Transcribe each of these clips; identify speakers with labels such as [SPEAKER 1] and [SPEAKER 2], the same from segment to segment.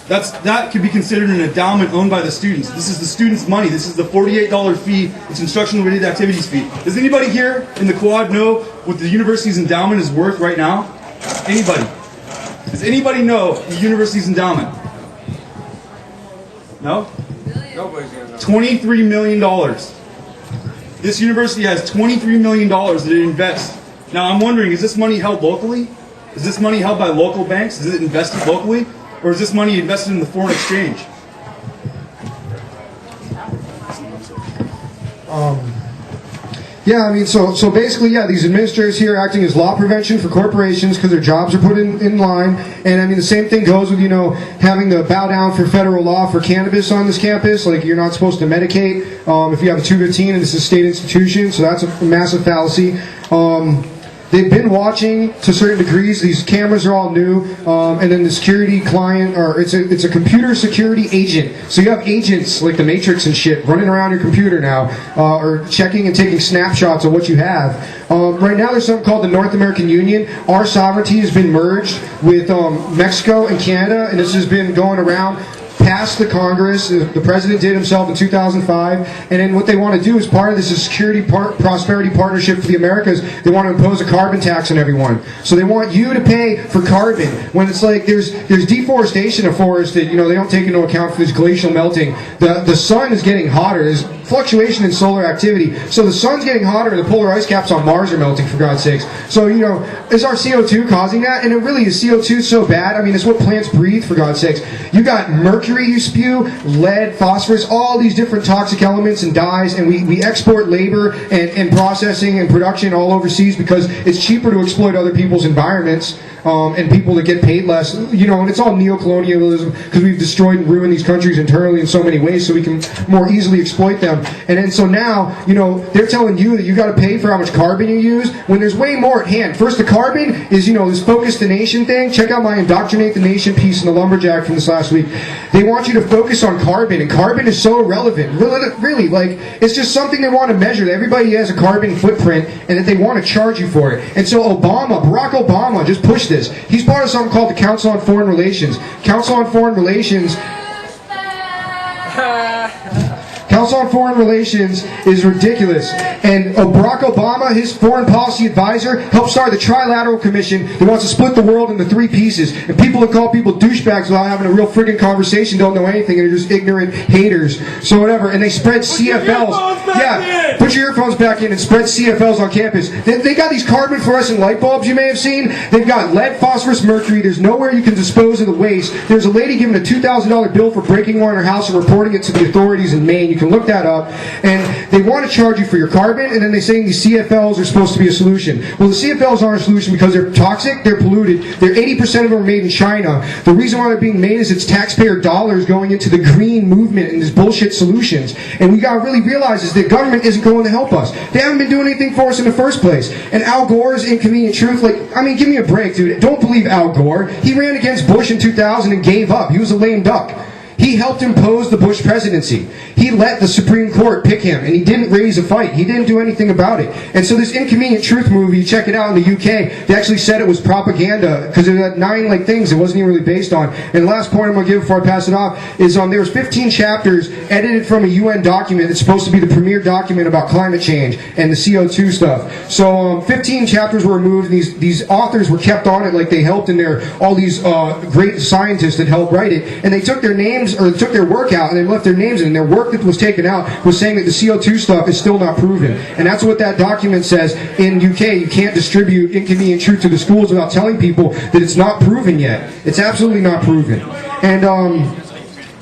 [SPEAKER 1] That could be considered an endowment owned by the students. This is the students' money. This is the $48 fee. It's instructional related activities fee. Does anybody here in the quad know what the university's endowment is worth right now? Anybody? Does anybody know the university's endowment? No?
[SPEAKER 2] Nobody's gonna know.
[SPEAKER 1] $23 million. This university has $23 million that it invests. Now I'm wondering, is this money held locally? Is this money held by local banks? Is it invested locally? Or is this money invested in the foreign exchange?
[SPEAKER 3] Yeah, I mean, so basically, yeah, these administrators here are acting as law prevention for corporations because their jobs are put in line. And I mean, the same thing goes with, having to bow down for federal law for cannabis on this campus. Like, you're not supposed to medicate if you have a 215, and this is a state institution, so that's a massive fallacy. They've been watching to certain degrees. These cameras are all new, and then the security client, or it's a computer security agent. So you have agents like the Matrix and shit running around your computer now, or checking and taking snapshots of what you have. Right now, there's something called the North American Union. Our sovereignty has been merged with Mexico and Canada, and this has been going around. Passed the Congress, the president did himself in 2005, and then what they want to do as part of this is Security Prosperity Partnership for the Americas. They want to impose a carbon tax on everyone. So they want you to pay for carbon when it's like there's deforestation of forests that they don't take into account for this glacial melting. The sun is getting hotter. There's fluctuation in solar activity. So the sun's getting hotter and the polar ice caps on Mars are melting, for God's sakes. So, is our CO2 causing that? And it really is CO2 so bad? I mean, it's what plants breathe, for God's sakes. You got mercury you spew, lead, phosphorus, all these different toxic elements and dyes, and we export labor and processing and production all overseas because it's cheaper to exploit other people's environments. And people that get paid less, and it's all neocolonialism because we've destroyed and ruined these countries internally in so many ways so we can more easily exploit them. And then so now, they're telling you that you got to pay for how much carbon you use when there's way more at hand. First, the carbon is, this Focus the Nation thing. Check out my Indoctrinate the Nation piece in the Lumberjack from this last week. They want you to focus on carbon, and carbon is so irrelevant. Really, like, it's just something they want to measure, that everybody has a carbon footprint and that they want to charge you for it. And so Barack Obama just pushed this. He's part of something called the Council on Foreign Relations. Council on Foreign Relations is ridiculous. And Barack Obama, his foreign policy advisor, helped start the Trilateral Commission that wants to split the world into three pieces. And people that call people douchebags without having a real friggin' conversation don't know anything, and they're just ignorant haters. So whatever. And they spread CFLs. Yeah, put your earphones back in and spread CFLs on campus. They got these carbon fluorescent light bulbs you may have seen. They've got lead, phosphorus, mercury. There's nowhere you can dispose of the waste. There's a lady given a $2,000 bill for breaking one in her house and reporting it to the authorities in Maine. You can look that up. And they want to charge you for your carbon, and then they're saying these CFLs are supposed to be a solution. Well, the CFLs aren't a solution because they're toxic, they're polluted, 80% of them are made in China. The reason why they're being made is it's taxpayer dollars going into the green movement and these bullshit solutions. And we got to really realize is that government isn't going to help us. They haven't been doing anything for us in the first place. And Al Gore's inconvenient truth, give me a break, dude. Don't believe Al Gore. He ran against Bush in 2000 and gave up. He was a lame duck. He helped impose the Bush presidency. He let the Supreme Court pick him, and he didn't raise a fight. He didn't do anything about it. And so this Inconvenient Truth movie, check it out in the UK, they actually said it was propaganda because it had 9 things it wasn't even really based on. And the last point I'm going to give before I pass it off is there was 15 chapters edited from a UN document that's supposed to be the premier document about climate change and the CO2 stuff. So 15 chapters were removed, and these authors were kept on it like they helped in all these great scientists that helped write it, and they took their names or took their work out and they left their names in, and their work that was taken out was saying that the CO2 stuff is still not proven. And that's what that document says in UK. You can't distribute Inconvenient Truth to the schools without telling people that it's not proven yet. It's absolutely not proven. And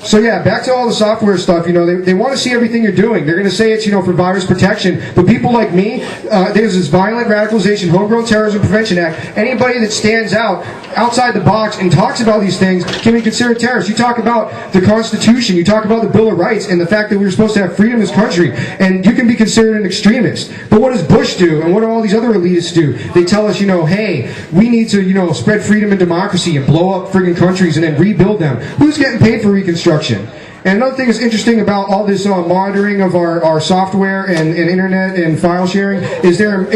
[SPEAKER 3] so yeah, back to all the software stuff, they want to see everything you're doing. They're going to say it's, for virus protection. But people like me, there's this Violent Radicalization Homegrown Terrorism Prevention Act. Anybody that stands outside the box and talks about these things can be considered terrorists. You talk about the Constitution, you talk about the Bill of Rights, and the fact that we're supposed to have freedom in this country, and you can be considered an extremist. But what does Bush do, and what do all these other elitists do? They tell us, hey, we need to, spread freedom and democracy and blow up friggin' countries and then rebuild them. Who's getting paid for reconstruction? And another thing that's interesting about all this monitoring of our software and internet and file sharing is they're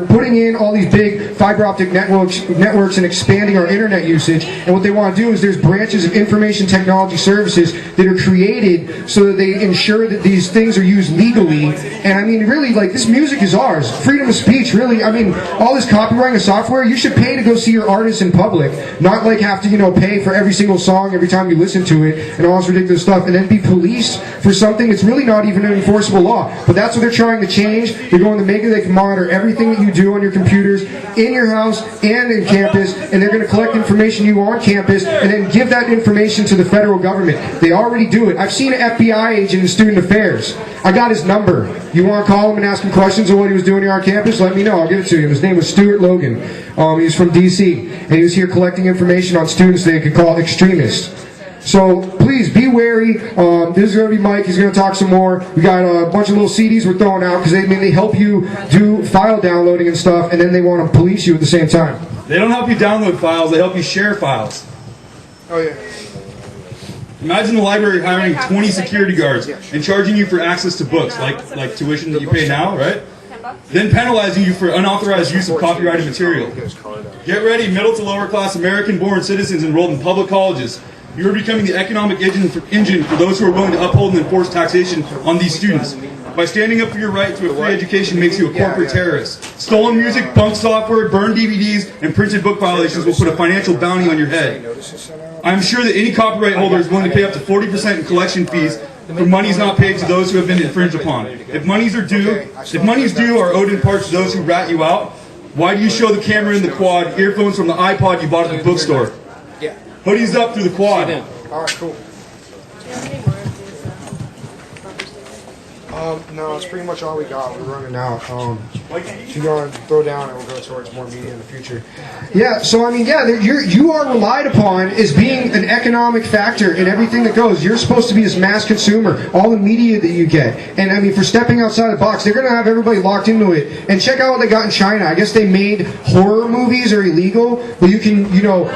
[SPEAKER 3] putting in all these big fiber optic networks and expanding our internet usage. And what they want to do is there's branches of information technology services that are created so that they ensure that these things are used legally. And I mean, really, like, this music is ours. Freedom of speech, really. I mean, all this copywriting of software, you should pay to go see your artists in public, not like have to, pay for every single song every time you listen to it and all this ridiculous stuff, and then be policed for something that's really not even an enforceable law. But that's what they're trying to change. They're going to make it they can monitor everything that you do on your computers in your house and in campus, and they're going to collect information you on campus and then give that information to the federal government. They already do it. I've seen an FBI agent in student affairs. I got his number. You want to call him and ask him questions on what he was doing here on campus? Let me know. I'll give it to you. His name was Stuart Logan. He was from D.C. and he was here collecting information on students they could call extremists. So please be wary. This is going to be Mike. He's going to talk some more. We got a bunch of little CDs we're throwing out because they help you do file downloading and stuff, and then they want to police you at the same time.
[SPEAKER 1] They don't help you download files. They help you share files.
[SPEAKER 3] Oh, yeah.
[SPEAKER 1] Imagine the library hiring 20 security guards and charging you for access to books, like tuition that you pay now, right? Then penalizing you for unauthorized use of copyrighted material. Get ready, middle to lower class American-born citizens enrolled in public colleges. You are becoming the economic engine for those who are willing to uphold and enforce taxation on these students. By standing up for your right to a free education makes you a corporate terrorist. Stolen music, bunk software, burned DVDs, and printed book violations will put a financial bounty on your head. I'm sure that any copyright holder is willing to pay up to 40% in collection fees for monies not paid to those who have been infringed upon. If monies due are owed in part to those who rat you out, why do you show the camera in the quad, earphones from the iPod you bought at the bookstore? Hoodies up through the quad.
[SPEAKER 3] All right, cool. No, it's pretty much all we got. We're running out. If you go and throw down, and we'll go towards more media in the future. Yeah, so I mean, you are relied upon as being an economic factor in everything that goes. You're supposed to be this mass consumer, all the media that you get. And I mean, for stepping outside the box, they're going to have everybody locked into it. And check out what they got in China. I guess they made horror movies are illegal, but you can,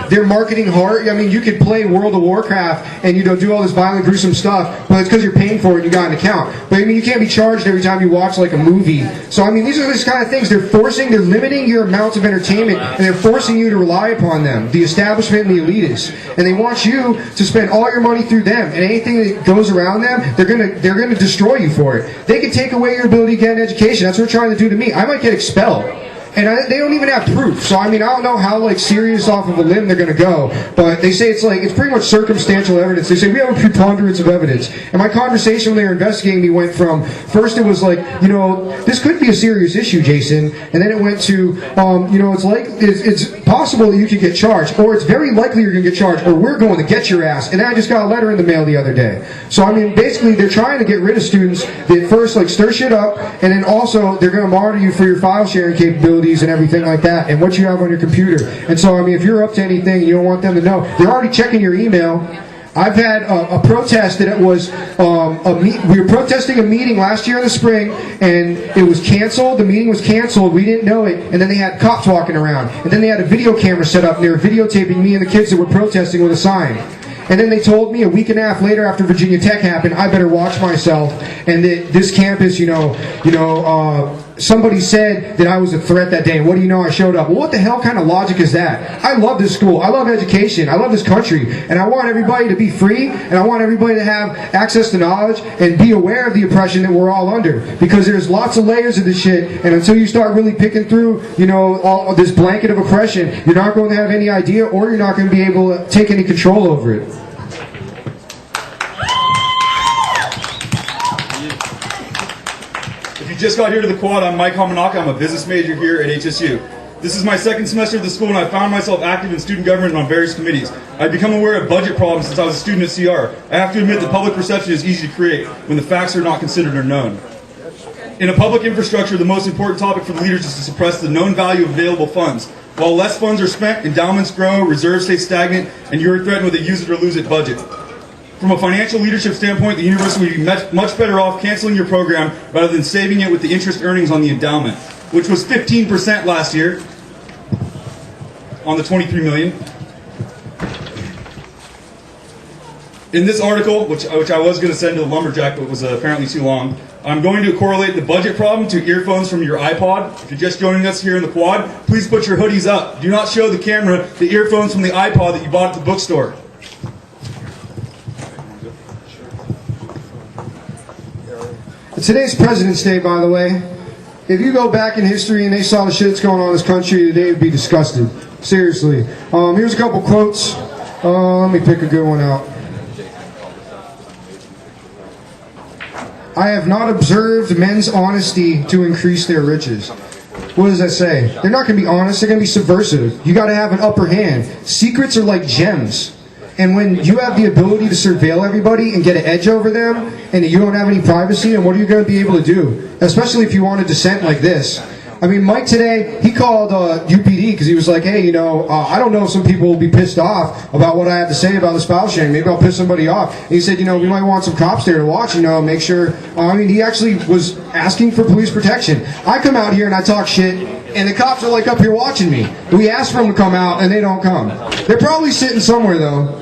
[SPEAKER 3] they're marketing horror. I mean, you could play World of Warcraft and, do all this violent, gruesome stuff, but it's because you're paying for it and you got an account. But I mean, you can't be charged every time you watch like a movie. So I mean, these are these kind of things. They're limiting your amounts of entertainment, and they're forcing you to rely upon them, the establishment and the elitists. And they want you to spend all your money through them, and anything that goes around them, they're gonna destroy you for it. They can take away your ability to get an education. That's what they're trying to do to me. I might get expelled. And they don't even have proof. So, I mean, I don't know how, serious off of a limb they're going to go. But they say it's pretty much circumstantial evidence. They say we have a preponderance of evidence. And my conversation when they were investigating me went from, first it was this could be a serious issue, Jason. And then it went to, it's possible that you could get charged. Or it's very likely you're going to get charged. Or we're going to get your ass. And then I just got a letter in the mail the other day. So, I mean, basically they're trying to get rid of students that first, stir shit up. And then also they're going to monitor you for your file sharing capabilities and everything like that, and what you have on your computer. And so, I mean, if you're up to anything, you don't want them to know. They're already checking your email. I've had a protest that it was, we were protesting a meeting last year in the spring, and it was canceled. The meeting was canceled. We didn't know it, and then they had cops walking around. And then they had a video camera set up, and they were videotaping me and the kids that were protesting with a sign. And then they told me a week and a half later after Virginia Tech happened, I better watch myself, and that this campus, somebody said that I was a threat that day. What do you know? I showed up. Well, what the hell kind of logic is that? I love this school. I love education. I love this country. And I want everybody to be free, and I want everybody to have access to knowledge and be aware of the oppression that we're all under. Because there's lots of layers of this shit, and until you start really picking through, all this blanket of oppression, you're not going to have any idea, or you're not going to be able to take any control over it.
[SPEAKER 1] Just got here to the quad. I'm Mike Hamanaka. I'm a business major here at HSU. This is my second semester of the school, and I found myself active in student government on various committees. I've become aware of budget problems since I was a student at CR. I have to admit that public perception is easy to create when the facts are not considered or known. In a public infrastructure, the most important topic for the leaders is to suppress the known value of available funds. While less funds are spent, endowments grow, reserves stay stagnant, and you're threatened with a use it or lose it budget. From a financial leadership standpoint, the university would be much better off canceling your program rather than saving it with the interest earnings on the endowment, which was 15% last year on the $23 million. in this article, which I was going to send to the lumberjack, but was apparently too long, I'm going to correlate the budget problem to earphones from your iPod. If you're just joining us here in the quad, please put your hoodies up. Do not show the camera the earphones from the iPod that you bought at the bookstore.
[SPEAKER 3] Today's President's Day, by the way. If you go back in history and they saw the shit that's going on in this country today, they'd be disgusted. Seriously. Here's a couple quotes. Let me pick a good one out. I have not observed men's honesty to increase their riches. What does that say? They're not going to be honest. They're going to be subversive. You got to have an upper hand. Secrets are like gems. And when you have the ability to surveil everybody and get an edge over them, and you don't have any privacy, then what are you going to be able to do? Especially if you want a dissent like this. I mean, Mike today, he called UPD because he was like, hey, I don't know if some people will be pissed off about what I have to say about the spouse sharing. Maybe I'll piss somebody off. And he said, we might want some cops there to watch, make sure. He actually was asking for police protection. I come out here and I talk shit, and the cops are like up here watching me. We ask for them to come out, and they don't come. They're probably sitting somewhere, though.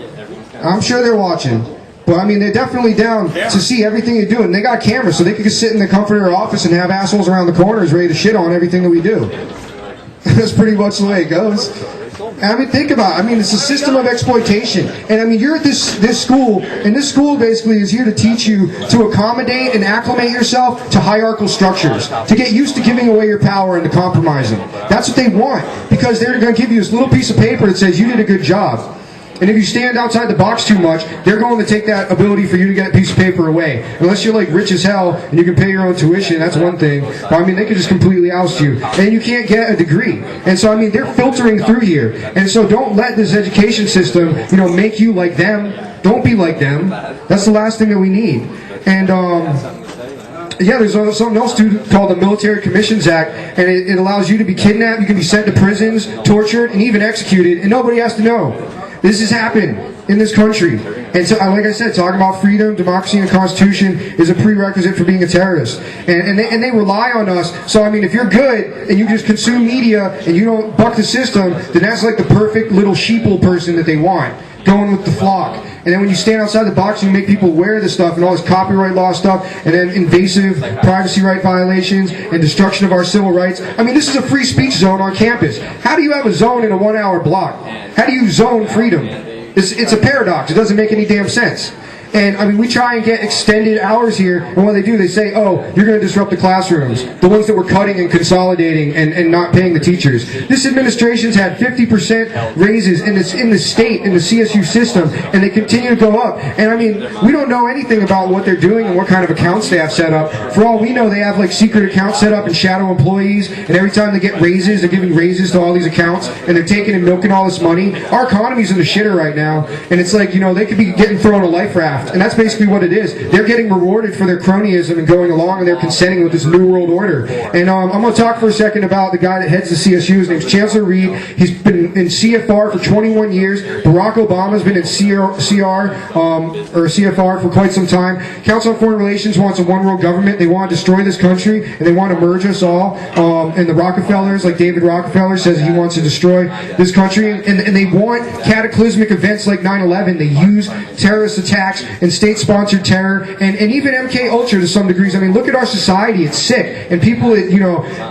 [SPEAKER 3] I'm sure they're watching. But, they're definitely down to see everything you do. And they got cameras, so they can just sit in the comfort of their office and have assholes around the corners ready to shit on everything that we do. That's pretty much the way it goes. And think about it. It's a system of exploitation. And, you're at this school, and this school basically is here to teach you to accommodate and acclimate yourself to hierarchical structures, to get used to giving away your power and to compromising. That's what they want, because they're going to give you this little piece of paper that says you did a good job. And if you stand outside the box too much, they're going to take that ability for you to get a piece of paper away. Unless you're like rich as hell and you can pay your own tuition, that's one thing. But they could just completely oust you. And you can't get a degree. And so, they're filtering through here. And so don't let this education system, make you like them. Don't be like them. That's the last thing that we need. And, there's something else too called the Military Commissions Act, and it allows you to be kidnapped, you can be sent to prisons, tortured, and even executed, and nobody has to know. This has happened in this country. And so, like I said, talking about freedom, democracy, and Constitution is a prerequisite for being a terrorist. And they rely on us. So, if you're good and you just consume media and you don't buck the system, then that's like the perfect little sheeple person that they want, going with the flock. And then when you stand outside the box and you make people wear this stuff and all this copyright law stuff and then invasive privacy right violations and destruction of our civil rights. This is a free speech zone on campus. How do you have a zone in a 1 hour block? How do you zone freedom? It's a paradox. It doesn't make any damn sense. And we try and get extended hours here, and what they do, they say, oh, you're going to disrupt the classrooms, the ones that we're cutting and consolidating and not paying the teachers. This administration's had 50% raises in the state, in the CSU system, and they continue to go up. And we don't know anything about what they're doing and what kind of accounts they have set up. For all we know, they have like secret accounts set up and shadow employees, and every time they get raises, they're giving raises to all these accounts, and they're taking and milking all this money. Our economy's in the shitter right now, and it's like, they could be getting thrown a life raft. And that's basically what it is. They're getting rewarded for their cronyism and going along, and they're consenting with this New World Order. And I'm going to talk for a second about the guy that heads the CSU. His name's Chancellor Reed. He's been in CFR for 21 years. Barack Obama's been in CFR for quite some time. Council on Foreign Relations wants a one-world government. They want to destroy this country, and they want to merge us all. And the Rockefellers, like David Rockefeller, says he wants to destroy this country. And they want cataclysmic events like 9/11. They use terrorist attacks and state-sponsored terror, and even MK Ultra to some degrees. Look at our society; it's sick, and people that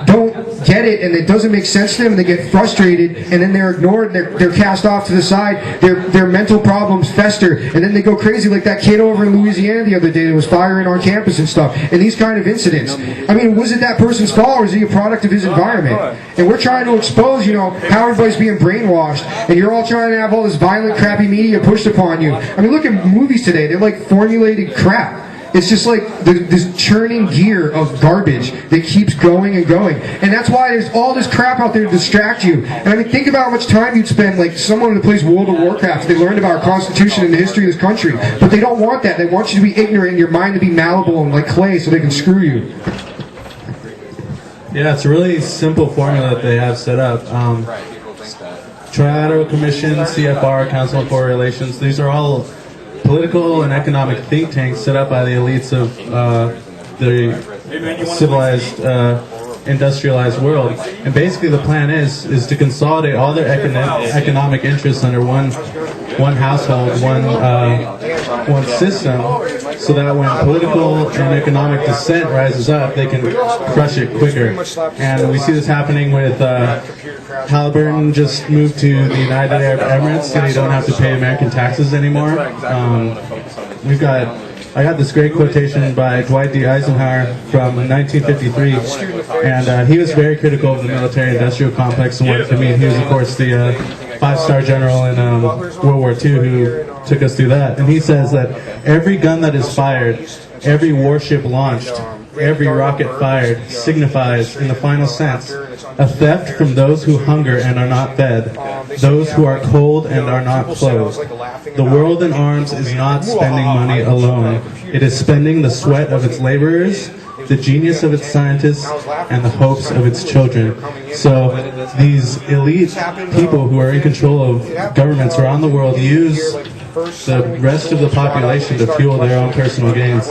[SPEAKER 3] don't get it, and it doesn't make sense to them, and they get frustrated, and then they're ignored, they're cast off to the side. Their mental problems fester, and then they go crazy, like that kid over in Louisiana the other day that was firing on campus and stuff. And these kind of incidents. Was it that person's fault, or is he a product of his environment? And we're trying to expose, how everybody's being brainwashed, and you're all trying to have all this violent, crappy media pushed upon you. Look at movies today. They're like formulated crap. It's just like this churning gear of garbage that keeps going and going. And that's why there's all this crap out there to distract you. And think about how much time you'd spend, like someone who plays World of Warcraft. They learned about our Constitution and the history of this country. But they don't want that. They want you to be ignorant and your mind to be malleable and like clay so they can screw you.
[SPEAKER 2] Yeah, it's a really simple formula that they have set up. Trilateral Commission, CFR, Council on Foreign Relations, these are all political and economic think tanks set up by the elites of the civilized industrialized world. And basically the plan is to consolidate all their economic interests under one household, one system, so that when political and economic dissent rises up, they can crush it quicker. And we see this happening with Halliburton just moved to the United Arab Emirates, so they don't have to pay American taxes anymore. I got this great quotation by Dwight D. Eisenhower from 1953, and he was very critical of the military-industrial complex and what it could mean. He was, of course, the five-star general in World War II who took us through that. And he says that every gun that is fired, every warship launched, every rocket fired signifies, in the final sense, a theft from those who hunger and are not fed, those who are cold and are not clothed. The world in arms is not spending money alone. It is spending the sweat of its laborers, the genius of its scientists, and the hopes of its children. So these elite people who are in control of governments around the world use the rest of the population to fuel their own personal gains.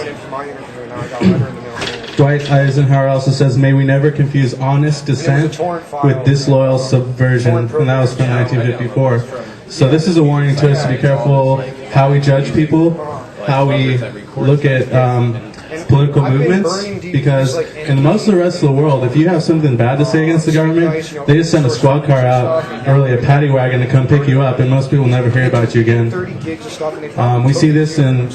[SPEAKER 2] Dwight Eisenhower also says, "May we never confuse honest dissent with disloyal subversion," and that was from 1954. So this is a warning to us to be careful how we judge people, how we look at political movements, because in most of the rest of the world, if you have something bad to say against the government, they just send a squad car out, or really a paddy wagon to come pick you up, and most people never hear about you again. We see this in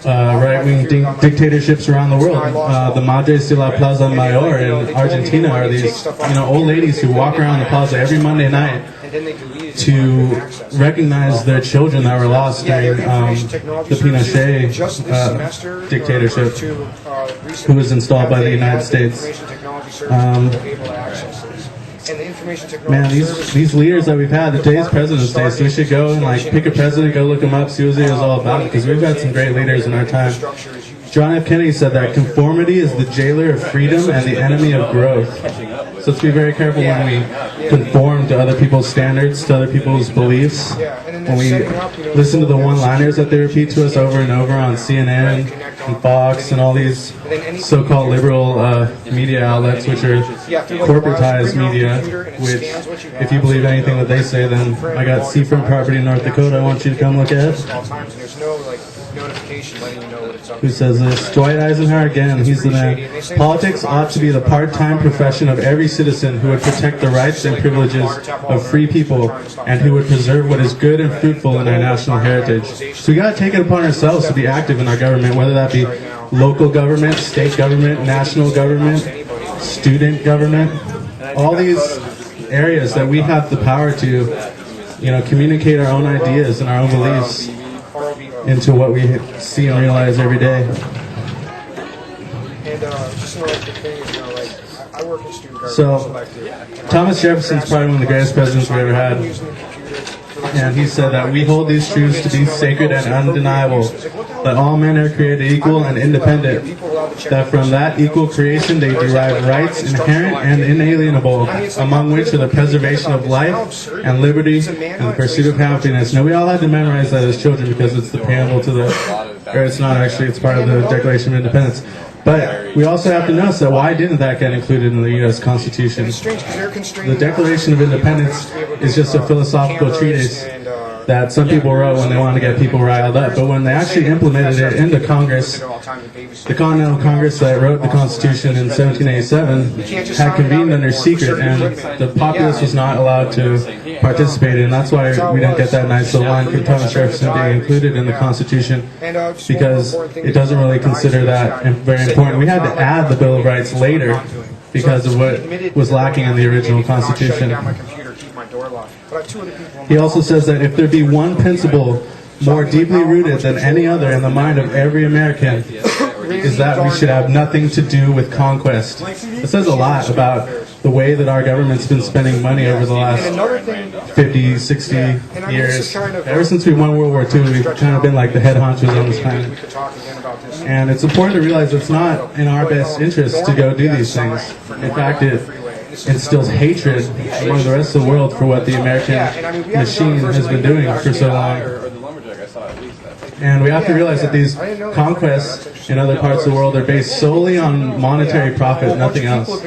[SPEAKER 2] right-wing dictatorships around the world. The Madres de la Plaza Mayor in Argentina are these old ladies who walk around the plaza every Monday night to recognize their children that were lost during the Pinochet dictatorship, who was installed by the United States. Man, these leaders that we've had, today's President's Day, so we should go and pick a president, go look him up, see what he was all about, because we've got some great leaders in our time. John F. Kennedy said that conformity is the jailer of freedom and the enemy of growth. So let's be very careful when we conform to other people's standards, to other people's beliefs. When we listen to the one-liners that they repeat to us over and over on CNN and Fox and all these so-called liberal media outlets, which are corporatized media, which, if you believe anything that they say, then I got seafront property in North Dakota I want you to come look at. Who says this? Dwight Eisenhower again, he's the man. "Politics ought to be the part-time profession of every citizen who would protect the rights and privileges of free people and who would preserve what is good and fruitful in our national heritage." So we got to take it upon ourselves to be active in our government, whether that be local government, state government, national government, student government, all these areas that we have the power to, communicate our own ideas and our own beliefs into what we see and realize every day. So, Thomas Jefferson's probably one of the greatest presidents we ever had. And he said that we hold these truths to be sacred and undeniable, that all men are created equal and independent, that from that equal creation they derive rights inherent and inalienable, among which are the preservation of life and liberty and the pursuit of happiness. Now, we all had to memorize that as children because it's the preamble to it's not actually, it's part of the Declaration of Independence. But we also have to notice that why didn't that get included in the U.S. Constitution? The Declaration of Independence is just a philosophical treatise that some people wrote when they wanted to get people riled up. But when they actually implemented it into Congress, the Continental Congress that wrote the Constitution in 1787 had convened under secret, and the populace was not allowed to participate in. That's why we didn't get that nice little line from Thomas Jefferson being included in the Constitution, because it doesn't really consider that very important. We had to add the Bill of Rights later because of what was lacking in the original Constitution. He also says that if there be one principle more deeply rooted than any other in the mind of every American, is that we should have nothing to do with conquest. It says a lot about the way that our government's been spending money over the last 50, 60 years. Ever since we won World War II, we've kind of been like the head honchos on this planet. And it's important to realize it's not in our best interest to go do these things. In fact, it instills hatred among the rest of the world for what the American machine has been doing for so long. And we have to realize that these conquests in other parts of the world are based solely on monetary profit, nothing else.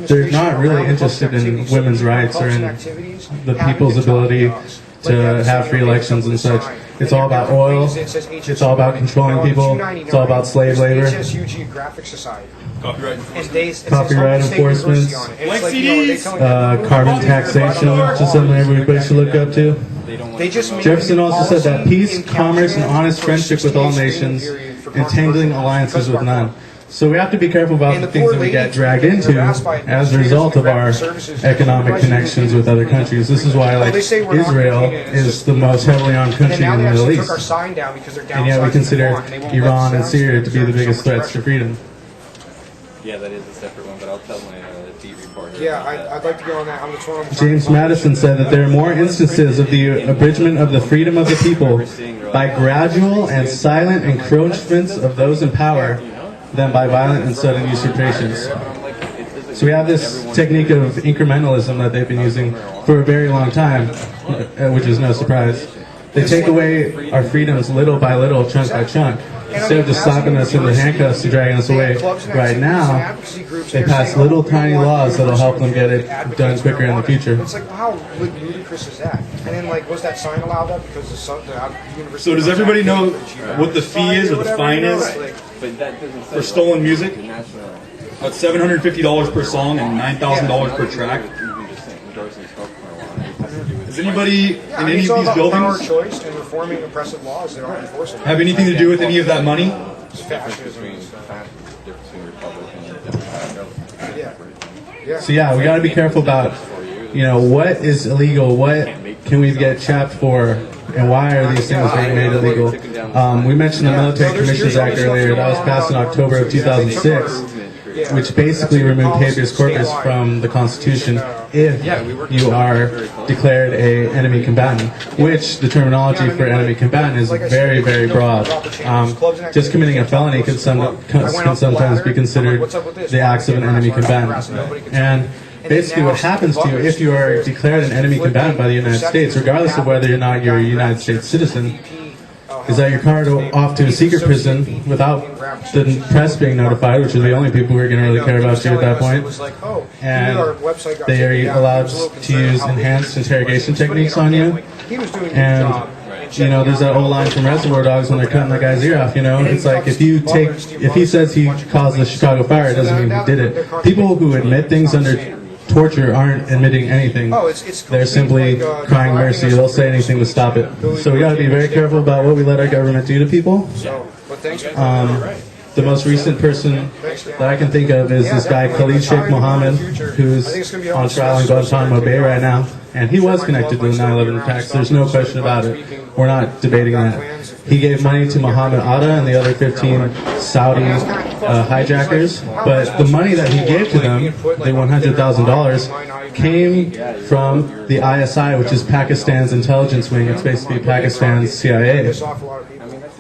[SPEAKER 2] They're not really interested in women's rights or in the people's ability to have free elections and such. It's all about oil. It's all about controlling people. It's all about slave labor. Copyright enforcement. Carbon taxation, which is something everybody should look up to. Jefferson also said that peace, commerce, and honest friendship with all nations, entangling alliances with none. So we have to be careful about the things that we get dragged into as a result of our economic connections with other countries. This is why, like, Israel is the most heavily armed country in the Middle East. And yet we consider Iran and Syria to be the biggest threats to freedom.
[SPEAKER 4] Yeah, that is a separate one, but I'll tell my TV reporter.
[SPEAKER 3] Yeah, I'd like to go on that. I'm the 12.
[SPEAKER 2] James Madison said that there are more instances of the abridgment of the freedom of the people by gradual and silent encroachments of those in power than by violent and sudden usurpations. So we have this technique of incrementalism that they've been using for a very long time, which is no surprise. They take away our freedoms little by little, chunk by chunk. Instead of just slapping us in the handcuffs and dragging us away right now, they pass little tiny laws that'll help them get it done quicker in the future.
[SPEAKER 3] It's like, how ludicrous is that? And then, like, was that sign allowed up because the university...
[SPEAKER 1] So does everybody know what the fee is or the fine is for stolen music? About $750 per song and $9,000 per track. Does anybody in any of these buildings have anything to do with any of that money?
[SPEAKER 2] So yeah, we got to be careful about, what is illegal, what can we get chapped for, and why are these things being made illegal? We mentioned the Military Commissions Act earlier. That was passed in October of 2006. Which basically removed habeas corpus from the Constitution if you are declared a enemy combatant, which the terminology for enemy combatant is very, very broad. Just committing a felony can sometimes be considered the acts of an enemy combatant. And basically what happens to you if you are declared an enemy combatant by the United States, regardless of whether or not you're a United States citizen, is that you're carted off to a secret prison without the press being notified, which are the only people who are going to really care about you at that point. And they are allowed to use enhanced interrogation techniques on you. And, there's that old line from Reservoir Dogs when they're cutting the guy's ear off, It's like if he says he caused the Chicago fire, it doesn't mean he did it. People who admit things under torture aren't admitting anything. They're simply crying mercy. They'll say anything to stop it. So we got to be very careful about what we let our government do to people. The most recent person that I can think of is this guy Khalid Sheikh Mohammed, who's on trial in Guantanamo Bay right now. And he was connected to the 9/11 attacks. There's no question about it. We're not debating that. He gave money to Mohammed Atta and the other 15 Saudi hijackers. But the money that he gave to them, the $100,000, came from the ISI, which is Pakistan's intelligence wing. It's basically Pakistan's CIA.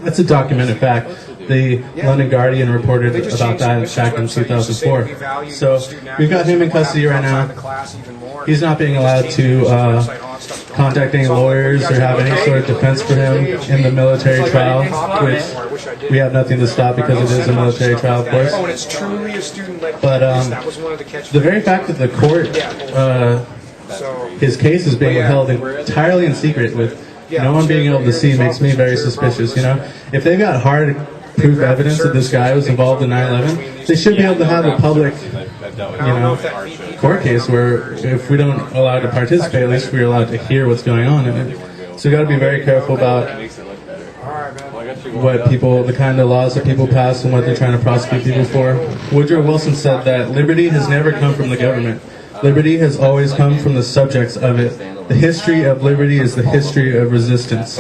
[SPEAKER 2] That's a documented fact. The London Guardian reported about that back in 2004. So we've got him in custody right now. He's not being allowed to contact any lawyers or have any sort of defense for him in the military trial, which we have nothing to stop because it is a military trial, of course. But the very fact that the court, his case is being held entirely in secret with no one being able to see makes me very suspicious, If they've got hard proof evidence that this guy was involved in 9/11, they should be able to have a public, court case where if we don't allow to participate, at least we're allowed to hear what's going on in it. So we got to be very careful about the kind of laws that people pass and what they're trying to prosecute people for. Woodrow Wilson said that liberty has never come from the government. Liberty has always come from the subjects of it. The history of liberty is the history of resistance.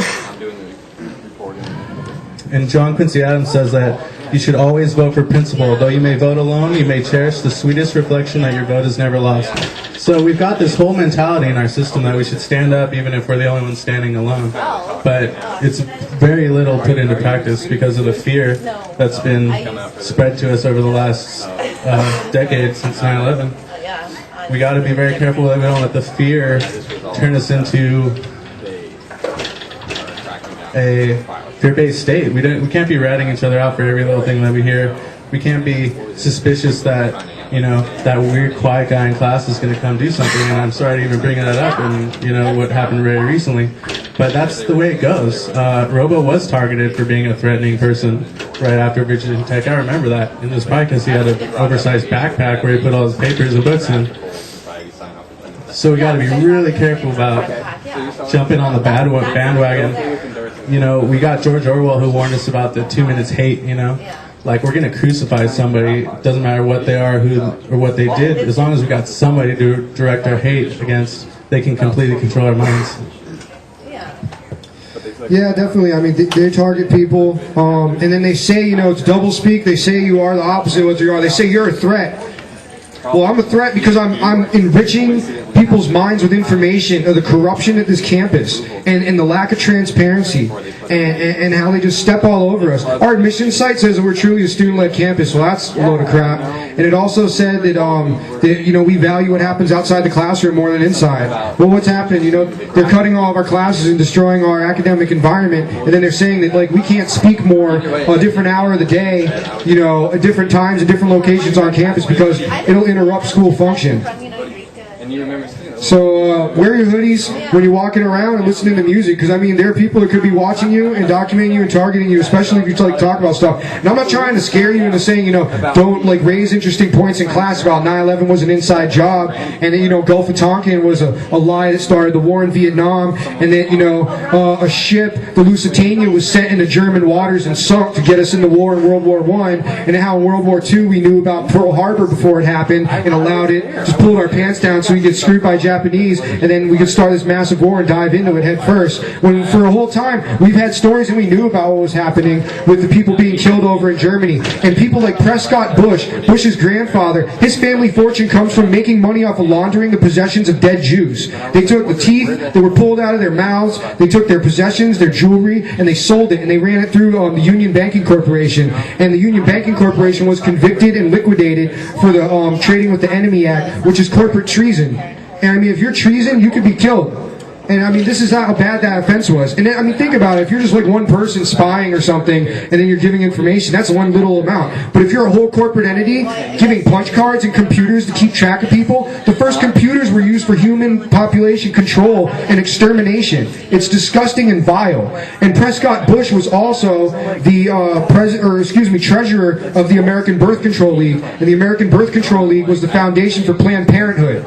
[SPEAKER 2] And John Quincy Adams says that you should always vote for principle. Though you may vote alone, you may cherish the sweetest reflection that your vote is never lost. So we've got this whole mentality in our system that we should stand up even if we're the only ones standing alone. But it's very little put into practice because of the fear that's been spread to us over the last decade since 9/11. We got to be very careful that we don't let the fear turn us into a fear-based state. We can't be ratting each other out for every little thing that we hear. We can't be suspicious that, you know, that weird quiet guy in class is going to come do something, and I'm sorry to even bring that up, and, you know, what happened very recently. But that's the way it goes. Robo was targeted for being a threatening person right after Virginia Tech. I remember that. And it was probably because he had an oversized backpack where he put all his papers and books in. So we got to be really careful about jumping on the bandwagon. You know, we got George Orwell who warned us about the 2 minutes hate, you know. Like, we're going to crucify somebody. It doesn't matter what they are, who, or what they did. As long as we got somebody to direct our hate against, they can completely control our minds.
[SPEAKER 3] Yeah, definitely. I mean, they target people, and then they say, you know, it's doublespeak. They say you are the opposite of what you are. They say you're a threat. Well, I'm a threat because I'm enriching people's minds with information of the corruption at this campus and the lack of transparency and how they just step all over us. Our admission site says that we're truly a student-led campus. Well, that's a load of crap. And it also said that you know, we value what happens outside the classroom more than inside. Well, what's happening? You know, they're cutting all of our classes and destroying our academic environment, and then they're saying that, like, we can't speak more a different hour of the day, you know, at different times at different locations on campus because it'll interrupt school function. So wear your hoodies when you're walking around and listening to music, because I mean, there are people that could be watching you and documenting you and targeting you, especially if you like talk about stuff. And I'm not trying to scare you into saying, you know, don't like raise interesting points in class about 9/11 was an inside job, and then, you know, Gulf of Tonkin was a lie that started the war in Vietnam, and then, you know, a ship, the Lusitania, was sent into German waters and sunk to get us in the war in World War I, and how in World War II we knew about Pearl Harbor before it happened and allowed it, just pulled our pants down so we could get screwed by Japanese, and then we could start this massive war and dive into it head first. When for a whole time we've had stories and we knew about what was happening with the people being killed over in Germany, and people like Prescott Bush, Bush's grandfather, his family fortune comes from making money off of laundering the possessions of dead Jews. They took the teeth that were pulled out of their mouths, they took their possessions, their jewelry, and they sold it, and they ran it through the Union Banking Corporation, and the Union Banking Corporation was convicted and liquidated for the Trading with the Enemy Act, which is corporate treason. And I mean, if you're treason, you could be killed. And I mean, this is how bad that offense was. And then, I mean, think about it. If you're just like one person spying or something, and then you're giving information, that's one little amount. But if you're a whole corporate entity, giving punch cards and computers to keep track of people, the first computers were used for human population control and extermination. It's disgusting and vile. And Prescott Bush was also the treasurer of the American Birth Control League. And the American Birth Control League was the foundation for Planned Parenthood.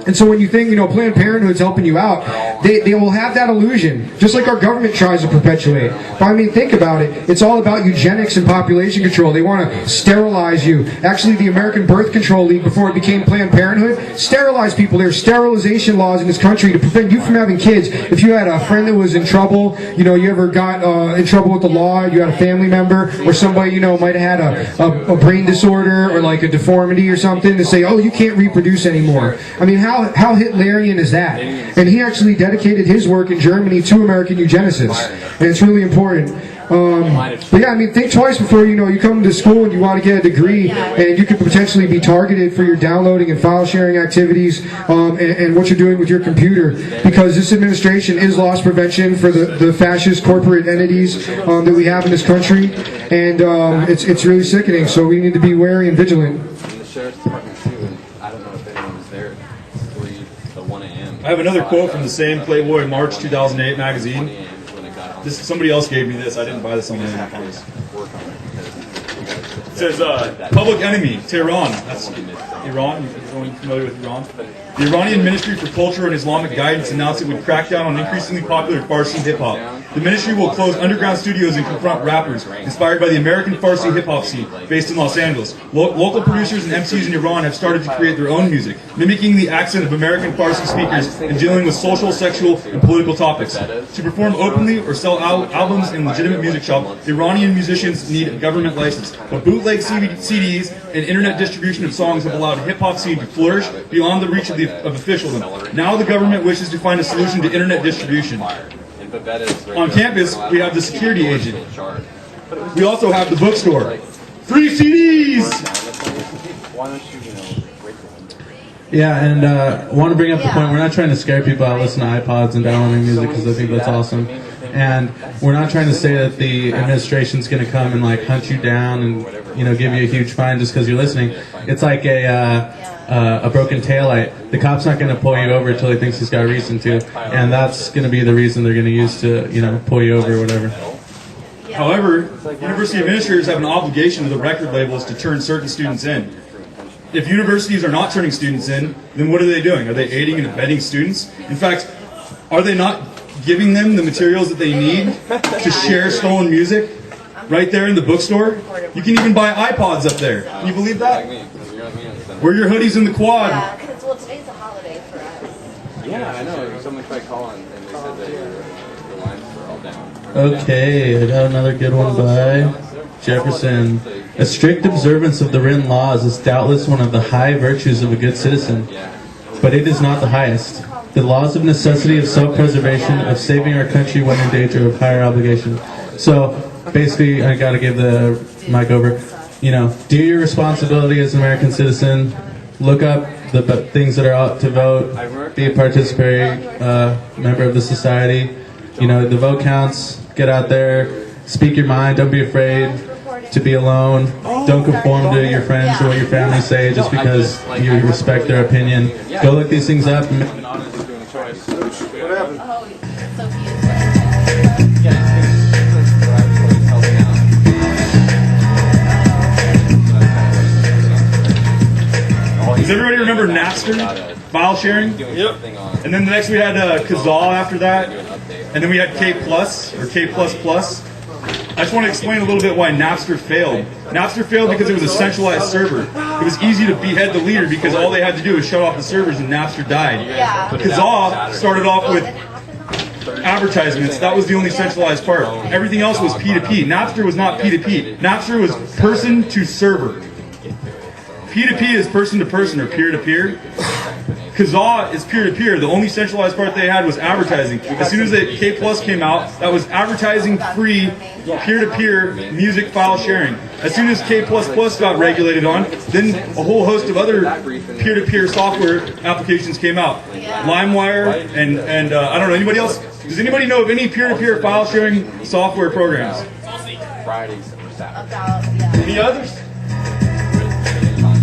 [SPEAKER 3] And so when you think, you know, Planned Parenthood's helping you out, they will have that illusion, just like our government tries to perpetuate. But I mean, think about it. It's all about eugenics and population control. They want to sterilize you. Actually, the American Birth Control League, before it became Planned Parenthood, sterilized people. There are sterilization laws in this country to prevent you from having kids. If you had a friend that was in trouble, you know, you ever got in trouble with the law, you had a family member, or somebody, you know, might have had a brain disorder or like a deformity or something, to say, oh, you can't reproduce anymore. I mean, how Hitlerian is that? And he actually dedicated his work in Germany to American eugenicists, and it's really important. But yeah, I mean, think twice before, you know, you come to school and you want to get a degree, and you could potentially be targeted for your downloading and file sharing activities, and what you're doing with your computer, because this administration is loss prevention for the fascist corporate entities that we have in this country, and it's really sickening. So we need to be wary and vigilant.
[SPEAKER 1] I have another quote from the same Playboy March 2008 magazine. Somebody else gave me this. I didn't buy this on my own. It says, public enemy, Tehran. That's Iran. Is everyone familiar with Iran? The Iranian Ministry for Culture and Islamic Guidance announced it would crack down on increasingly popular Farsi hip-hop. The ministry will close underground studios and confront rappers inspired by the American Farsi hip-hop scene based in Los Angeles. Local producers and MCs in Iran have started to create their own music, mimicking the accent of American Farsi speakers and dealing with social, sexual, and political topics. To perform openly or sell albums in legitimate music shops, Iranian musicians need a government license. But bootleg CDs and internet distribution of songs have allowed hip-hop scene to flourish beyond the reach of officialdom. Now the government wishes to find a solution to internet distribution. On campus, we have the security agent. We also have the bookstore. Free CDs!
[SPEAKER 2] Yeah, and I want to bring up the point, we're not trying to scare people out listening to iPods and downloading music, because I think that's awesome. And we're not trying to say that the administration's going to come and like hunt you down and give you a huge fine just because you're listening. It's like a broken taillight. The cop's not going to pull you over until he thinks he's got a reason to, and that's going to be the reason they're going to use to pull you over or whatever.
[SPEAKER 1] However, university administrators have an obligation to the record labels to turn certain students in. If universities are not turning students in, then what are they doing? Are they aiding and abetting students? In fact, are they not giving them the materials that they need to share stolen music right there in the bookstore? You can even buy iPods up there. Can you believe that? Wear your hoodies in the quad.
[SPEAKER 5] Yeah, because today's a holiday for us.
[SPEAKER 4] Yeah, I know. Someone tried calling and they said that your lines were all down.
[SPEAKER 2] Okay, I got another good one by Jefferson. A strict observance of the written laws is doubtless one of the high virtues of a good citizen, but it is not the highest. The laws of necessity, of self-preservation, of saving our country when in danger, of higher obligation. So, basically, I gotta give the mic over. Do your responsibility as an American citizen. Look up the things that are out to vote. Be a participatory member of the society. The vote counts. Get out there. Speak your mind. Don't be afraid to be alone. Don't conform to your friends or what your family say just because you respect their opinion. Go look these things up.
[SPEAKER 1] Does everybody remember Napster? File sharing? Yep. And then the next we had Kazaa after that. And then we had K Plus or K Plus Plus. I just want to explain a little bit why Napster failed. Napster failed because it was a centralized server. It was easy to behead the leader because all they had to do was shut off the servers and Napster died. Kazaa started off with advertisements. That was the only centralized part. Everything else was P2P. Napster was not P2P. Napster was person to server. P2P is person to person or peer to peer. Kazaa is peer to peer. The only centralized part they had was advertising. As soon as the K Plus came out, that was advertising free, peer to peer music file sharing. As soon as K Plus Plus got regulated on, then a whole host of other peer to peer software applications came out. LimeWire and I don't know, anybody else? Does anybody know of any peer to peer file sharing software programs? Any others?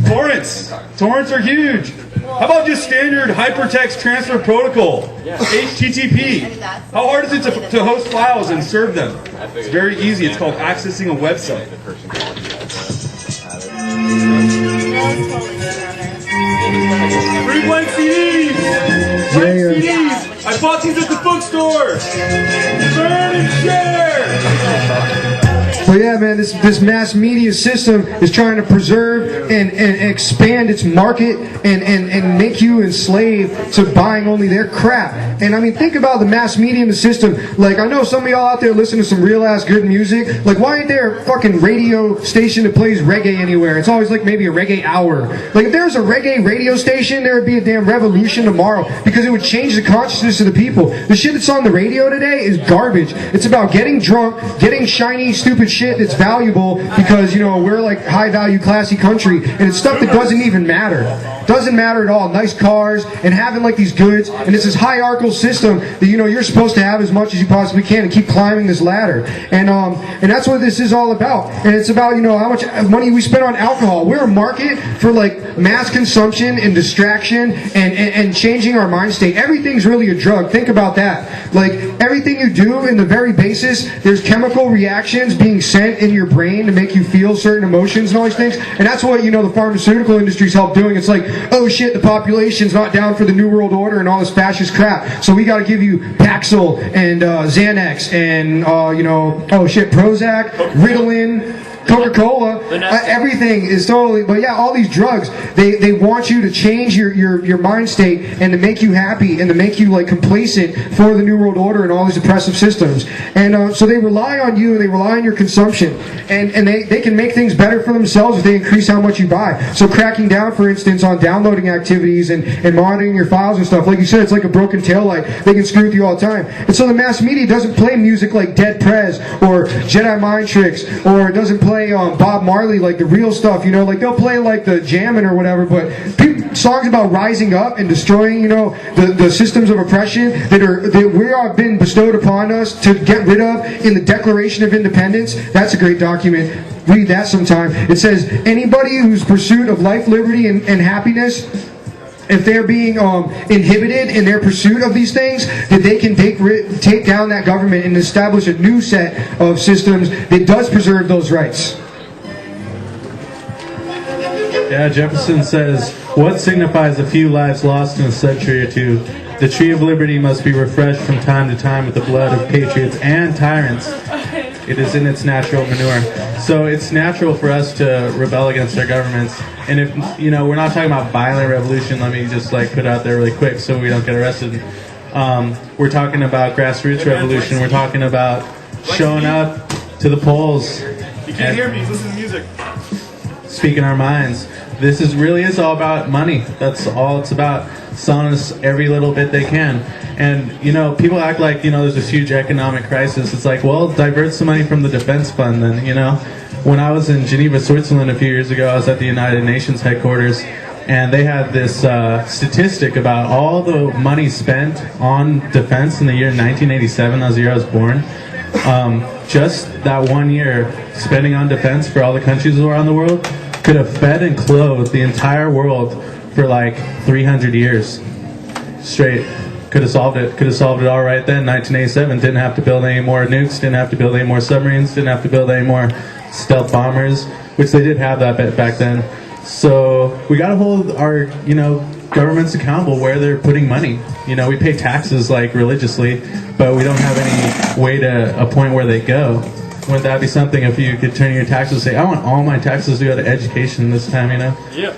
[SPEAKER 1] Torrents. Torrents are huge. How about just standard hypertext transfer protocol? HTTP. How hard is it to host files and serve them? It's very easy. It's called accessing a website. Free blank CDs! Blank CDs! I bought these at the bookstore! Burn and share!
[SPEAKER 3] Well, yeah, man, this mass media system is trying to preserve and expand its market and make you enslaved to buying only their crap. And I mean, think about the mass media in the system. Like, I know some of y'all out there listen to some real-ass good music. Like, why ain't there a fucking radio station that plays reggae anywhere? It's always like maybe a reggae hour. Like, if there was a reggae radio station, there would be a damn revolution tomorrow because it would change the consciousness of the people. The shit that's on the radio today is garbage. It's about getting drunk, getting shiny, stupid shit that's valuable because, we're like high value, classy country, and it's stuff that doesn't even matter. Doesn't matter at all. Nice cars and having like these goods, and it's this hierarchical system that you're supposed to have as much as you possibly can and keep climbing this ladder. And that's what this is all about. And it's about how much money we spend on alcohol. We're a market for like mass consumption and distraction and changing our mind state. Everything's really a drug. Think about that. Like everything you do in the very basis, there's chemical reactions being sent in your brain to make you feel certain emotions and all these things. And that's what the pharmaceutical industry's helped doing. It's like, oh shit, the population's not down for the New World Order and all this fascist crap, so we got to give you Paxil and Xanax and oh shit, Prozac, Ritalin, Coca-Cola, everything is totally, but yeah, all these drugs, they want you to change your mind state and to make you happy and to make you like complacent for the New World Order and all these oppressive systems. And so they rely on you and they rely on your consumption. And they can make things better for themselves if they increase how much you buy. So cracking down, for instance, on downloading activities and monitoring your files and stuff, like you said, it's like a broken taillight. They can screw with you all the time. And so the mass media doesn't play music like Dead Prez or Jedi Mind Tricks, or it doesn't play Bob Marley, like the real stuff, like they'll play like the Jammin' or whatever, but songs about rising up and destroying, you know, the systems of oppression that we have been bestowed upon us to get rid of in the Declaration of Independence. That's a great document. Read that sometime. It says, anybody whose pursuit of life, liberty, and happiness, if they're being inhibited in their pursuit of these things, that they can take down that government and establish a new set of systems that does preserve those rights.
[SPEAKER 2] Yeah, Jefferson says, what signifies a few lives lost in a century or two? The tree of liberty must be refreshed from time to time with the blood of patriots and tyrants. It is in its natural manure. So it's natural for us to rebel against our governments. And if, you know, we're not talking about violent revolution, let me just like put it out there really quick so we don't get arrested. We're talking about grassroots revolution. We're talking about showing up to the polls.
[SPEAKER 1] You can't hear me, listen to music.
[SPEAKER 2] Speaking our minds. This is all about money. That's all it's about. Selling us every little bit they can. And, you know, people act like, you know, there's this huge economic crisis. It's like, well, divert some money from the defense fund then, you know. When I was in Geneva, Switzerland a few years ago, I was at the United Nations headquarters, and they had this statistic about all the money spent on defense in the year 1987. That was the year I was born. Just that 1 year spending on defense for all the countries around the world could have fed and clothed the entire world for like 300 years straight. Could have solved it all right then. 1987, didn't have to build any more nukes, didn't have to build any more submarines, didn't have to build any more stealth bombers, which they did have that back then. So we got to hold our, you know, governments accountable where they're putting money. You know, we pay taxes like religiously, but we don't have any way to a point where they go. Wouldn't that be something if you could turn your taxes and say, I want all my taxes to go to education this time, you know?
[SPEAKER 1] Yeah.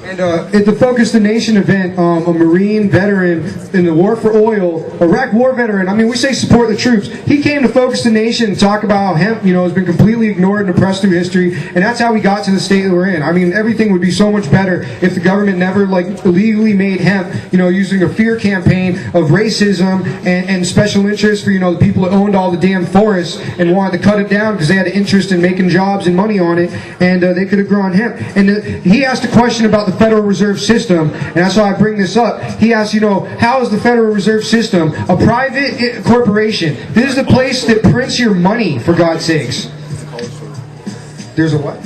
[SPEAKER 3] And at the Focus the Nation event, a Marine veteran in the war for oil, Iraq war veteran, I mean, we say support the troops. He came to Focus the Nation and talk about how hemp, you know, has been completely ignored and oppressed through history, and that's how we got to the state that we're in. I mean, everything would be so much better if the government never, like, illegally made hemp, you know, using a fear campaign of racism and special interests for, you know, the people that owned all the damn forests and wanted to cut it down because they had an interest in making jobs and money on it, and they could have grown hemp. And he asked a question about the Federal Reserve System, and that's why I bring this up. He asked, you know, how is the Federal Reserve System a private corporation? This is the place that prints your money, for God's sakes. There's a what?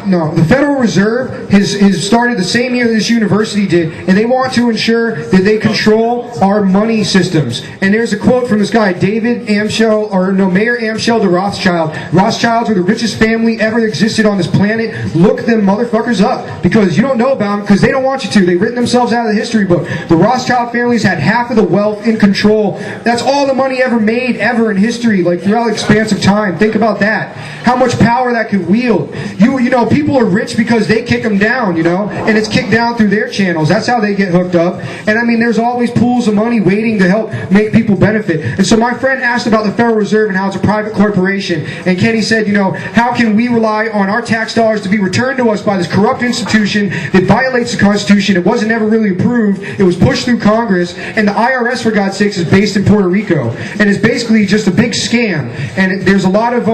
[SPEAKER 3] No, the Federal Reserve has started the same year this university did, and they want to ensure that they control our money systems. And there's a quote from this guy, Mayor Amschel de Rothschild. Rothschilds are the richest family ever existed on this planet. Look them motherfuckers up, because you don't know about them, because they don't want you to. They've written themselves out of the history book. The Rothschild families had half of the wealth in control. That's all the money ever made, ever in history, like throughout the expanse of time. Think about that. How much power that could wield. You know, people are rich because they kick them down, you know, and it's kicked down through their channels. That's how they get hooked up. And I mean, there's always pools of money waiting to help make people benefit. And so my friend asked about the Federal Reserve and how it's a private corporation. And Kenny said, you know, how can we rely on our tax dollars to be returned to us by this corrupt institution that violates the Constitution? It wasn't ever really approved. It was pushed through Congress. And the IRS, for God's sakes, is based in Puerto Rico. And it's basically just a big scam. And there's a lot of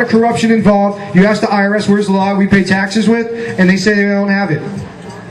[SPEAKER 3] corruption involved. You ask the IRS, where's the law we pay taxes with, and they say they don't have it.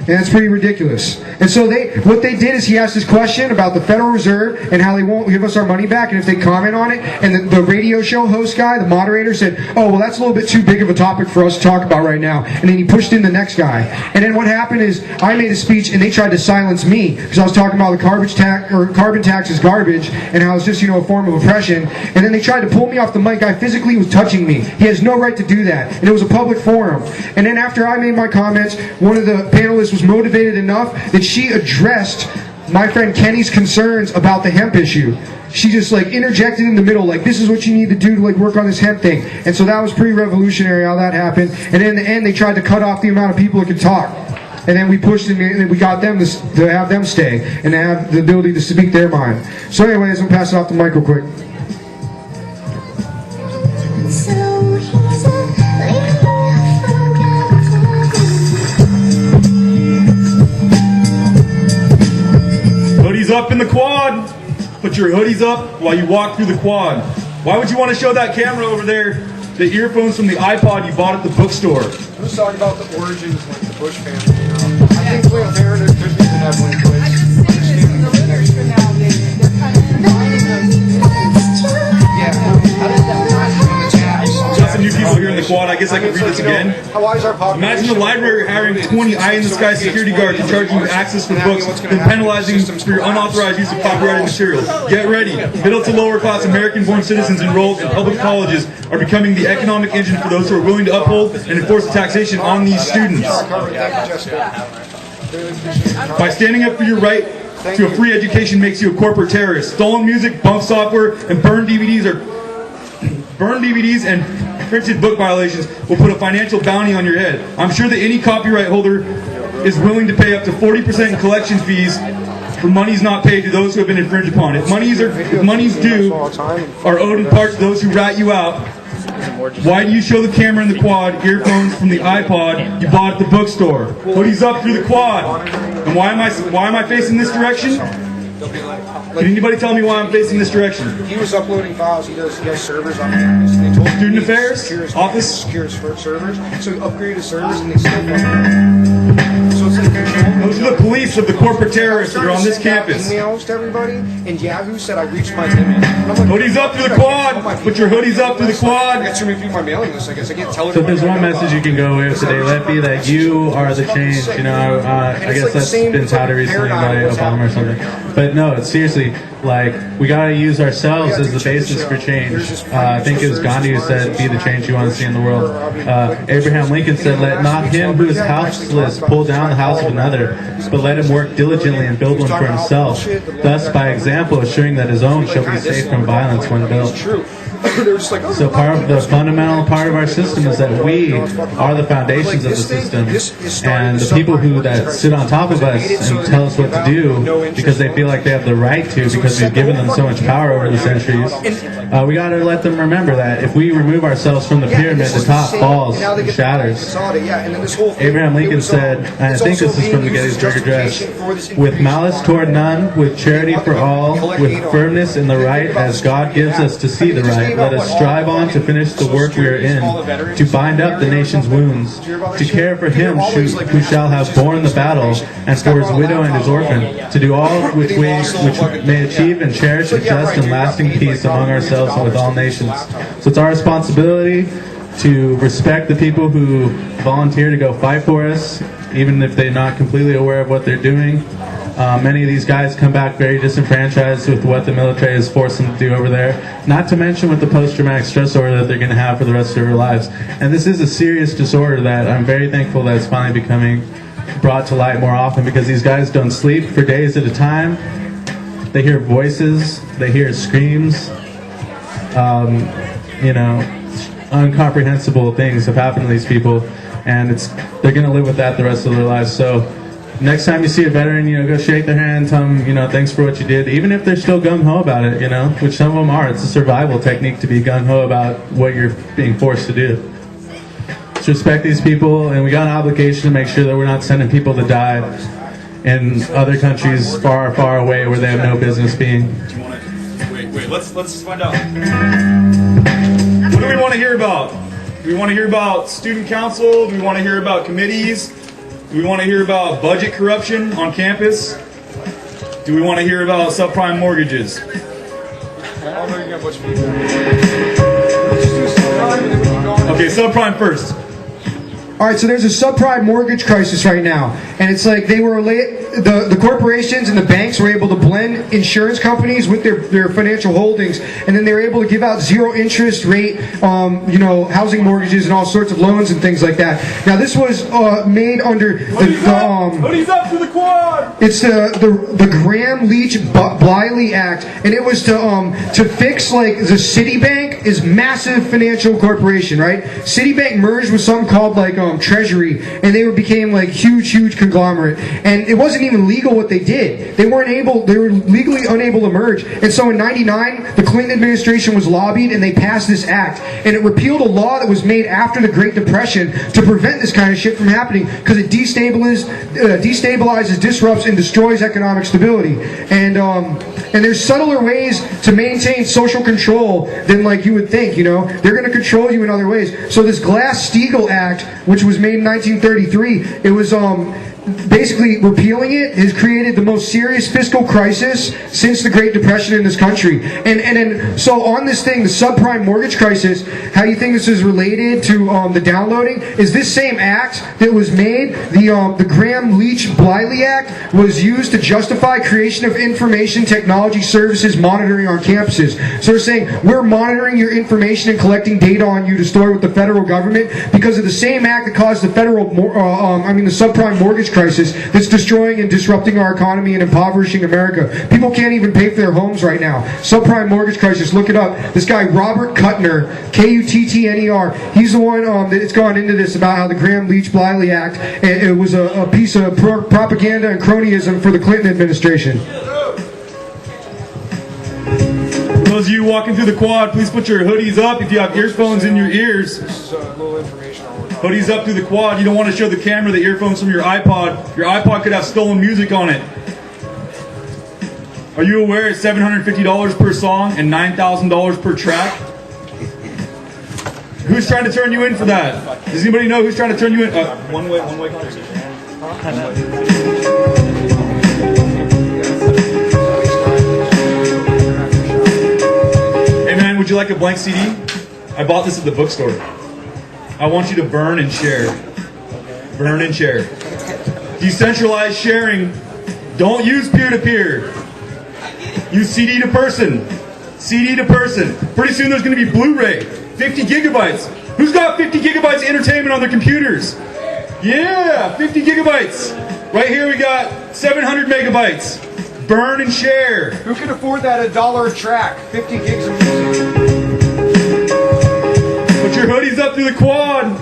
[SPEAKER 3] And it's pretty ridiculous. And so what they did is he asked this question about the Federal Reserve and how they won't give us our money back, and if they comment on it, and the radio show host guy, the moderator, said, oh, well, that's a little bit too big of a topic for us to talk about right now. And then he pushed in the next guy. And then what happened is I made a speech, and they tried to silence me because I was talking about the carbon tax is garbage, and how it's just, you know, a form of oppression. And then they tried to pull me off the mic. I physically was touching me. He has no right to do that. And it was a public forum. And then after I made my comments, one of the panelists was motivated enough that she addressed my friend Kenny's concerns about the hemp issue. She just like interjected in the middle, like, this is what you need to do to like work on this hemp thing. And so that was pretty revolutionary how that happened. And in the end, they tried to cut off the amount of people that could talk. And then we pushed them, and we got them to have them stay and to have the ability to speak their mind. So anyways, I'm passing off the mic real quick.
[SPEAKER 1] Hoodies up in the quad. Put your hoodies up while you walk through the quad. Why would you want to show that camera over there the earphones from the iPod you bought at the bookstore.
[SPEAKER 3] Who's talking about the origins of the Bush family? I think Planned Parenthood could be benevolent, but
[SPEAKER 1] Just some new people here in the quad. I guess I can read this again. Imagine the library hiring 20 eye-in-the-sky security guards and charging you access for books, then penalizing for your unauthorized use of copyrighted material. Get ready. Middle to lower class American-born citizens enrolled in public colleges are becoming the economic engine for those who are willing to uphold and enforce the taxation on these students. By standing up for your right to a free education makes you a corporate terrorist. Stolen music, bunk software, and burned DVDs and printed book violations will put a financial bounty on your head. I'm sure that any copyright holder is willing to pay up to 40% in collection fees for monies not paid to those who have been infringed upon. If monies due are owed in part to those who rat you out, why do you show the camera in the quad earphones from the iPod you bought at the bookstore? Hoodies up through the quad. And why am I facing this direction? Can anybody tell me why I'm facing this direction?
[SPEAKER 3] He was uploading files. He does servers on campus. And they told him
[SPEAKER 1] Student affairs? Office?
[SPEAKER 3] Secures servers. So he upgraded servers and they still don't. So it's like
[SPEAKER 1] those are the police of the corporate terrorists that are on this campus.
[SPEAKER 3] Emails to everybody, and Yahoo said I reached my limit.
[SPEAKER 1] Hoodies up through the quad. Put your hoodies up through the quad.
[SPEAKER 3] I got too many people on my mailing list. I guess I can't tell.
[SPEAKER 2] So if there's one message you can go away with today, let it be that you are the change. You know, I guess that's been touted recently by Obama or something. But no, it's seriously, like, we got to use ourselves as the basis for change. I think it was Gandhi who said, be the change you want to see in the world. Abraham Lincoln said, let not him who is houseless pull down the house of another, but let him work diligently and build one for himself, thus by example assuring that his own shall be safe from violence when built. So part of the fundamental part of our system is that we are the foundations of the system, and the people that sit on top of us and tell us what to do because they feel like they have the right to, because we've given them so much power over the centuries, we got to let them remember that if we remove ourselves from the pyramid, the top falls and shatters. Abraham Lincoln said, and I think this is from the Gettysburg Address, with malice toward none, with charity for all, with firmness in the right as God gives us to see the right, let us strive on to finish the work we are in, to bind up the nation's wounds, to care for him who shall have borne the battle, and for his widow and his orphan, to do all which may achieve and cherish a just and lasting peace among ourselves and with all nations. So it's our responsibility to respect the people who volunteer to go fight for us, even if they're not completely aware of what they're doing. Many of these guys come back very disenfranchised with what the military has forced them to do over there, not to mention with the post-traumatic stress disorder that they're going to have for the rest of their lives. And this is a serious disorder that I'm very thankful that it's finally becoming brought to light more often, because these guys don't sleep for days at a time. They hear voices, they hear screams, incomprehensible things have happened to these people, and they're going to live with that the rest of their lives. So next time you see a veteran, go shake their hand, tell them, thanks for what you did, even if they're still gung-ho about it, which some of them are. It's a survival technique to be gung-ho about what you're being forced to do. Let's respect these people, and we got an obligation to make sure that we're not sending people to die in other countries far, far away where they have no business being.
[SPEAKER 1] Wait, let's find out. What do we want to hear about? Do we want to hear about student council? Do we want to hear about committees? Do we want to hear about budget corruption on campus? Do we want to hear about subprime mortgages? Okay, subprime first.
[SPEAKER 3] All right, so there's a subprime mortgage crisis right now, and it's like the corporations and the banks were able to blend insurance companies with their financial holdings, and then they were able to give out zero interest rate, housing mortgages and all sorts of loans and things like that. Now this was made under
[SPEAKER 1] Hoodies up to the quad.
[SPEAKER 3] It's the Graham-Leach-Bliley Act, and it was to fix, like, the Citibank is massive financial corporation, right? Citibank merged with something called Treasury, and they became like huge conglomerate, and it wasn't even legal what they did. They were legally unable to merge, and so in '99 the Clinton administration was lobbied, and they passed this act, and it repealed a law that was made after the Great Depression to prevent this kind of shit from happening, because it destabilizes, disrupts, and destroys economic stability. And And there's subtler ways to maintain social control than like you would think, you know. They're going to control you in other ways. So this Glass-Steagall Act, which was made in 1933, it was basically repealing it has created the most serious fiscal crisis since the Great Depression in this country. And then, so on this thing, the subprime mortgage crisis, how you think this is related to the downloading, is this same act that was made, the Graham-Leach-Bliley Act, was used to justify creation of information technology services monitoring on campuses. So they're saying, we're monitoring your information and collecting data on you to store with the federal government because of the same act that caused the the subprime mortgage crisis that's destroying and disrupting our economy and impoverishing America. People can't even pay for their homes right now. Subprime mortgage crisis, look it up. This guy, Robert Kuttner, Kuttner, he's the one that's gone into this about how the Graham-Leach-Bliley Act, it was a piece of propaganda and cronyism for the Clinton administration.
[SPEAKER 1] For those of you walking through the quad, please put your hoodies up if you have earphones in your ears.
[SPEAKER 6] This is a little information on what
[SPEAKER 1] Hoodies up through the quad. You don't want to show the camera the earphones from your iPod. Your iPod could have stolen music on it. Are you aware it's $750 per song and $9,000 per track? Who's trying to turn you in for that? Does anybody know who's trying to turn you in? One-way conversation. Hey man, would you like a blank CD? I bought this at the bookstore. I want you to burn and share. Burn and share. Decentralized sharing. Don't use peer-to-peer. Use CD to person. CD to person. Pretty soon there's going to be Blu-ray. 50 gigabytes. Who's got 50 gigabytes of entertainment on their computers? Yeah, 50 gigabytes. Right here we got 700 megabytes. Burn and share.
[SPEAKER 6] Who can afford that $1 a track? 50 gigs of music.
[SPEAKER 1] Put your hoodies up through the quad.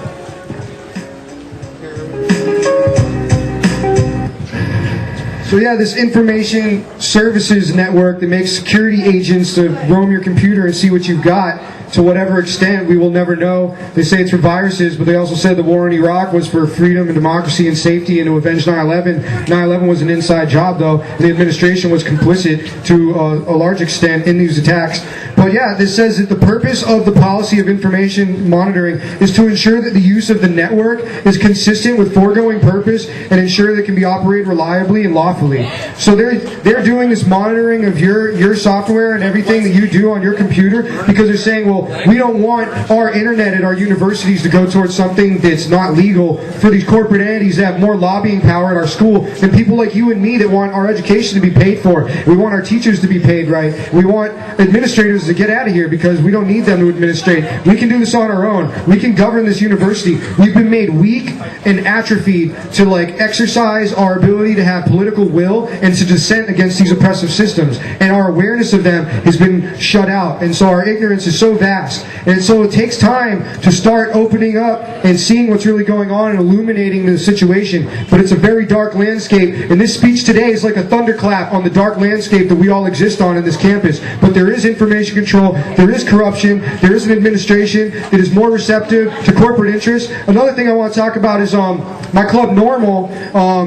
[SPEAKER 3] So yeah, this information services network that makes security agents to roam your computer and see what you've got, to whatever extent we will never know. They say it's for viruses, but they also said the war in Iraq was for freedom and democracy and safety and to avenge 9/11. 9/11 was an inside job though, and the administration was complicit to a large extent in these attacks. But yeah, this says that the purpose of the policy of information monitoring is to ensure that the use of the network is consistent with foregoing purpose and ensure that it can be operated reliably and lawfully. So they're doing this monitoring of your software and everything that you do on your computer because they're saying, well, we don't want our internet at our universities to go towards something that's not legal for these corporate entities that have more lobbying power at our school than people like you and me that want our education to be paid for. We want our teachers to be paid right. We want administrators to get out of here because we don't need them to administrate. We can do this on our own. We can govern this university. We've been made weak and atrophied to exercise our ability to have political will and to dissent against these oppressive systems. And our awareness of them has been shut out. And so our ignorance is so vast. And so it takes time to start opening up and seeing what's really going on and illuminating the situation. But it's a very dark landscape. And this speech today is like a thunderclap on the dark landscape that we all exist on in this campus. But there is information control. There is corruption. There is an administration that is more receptive to corporate interests. Another thing I want to talk about is my club Normal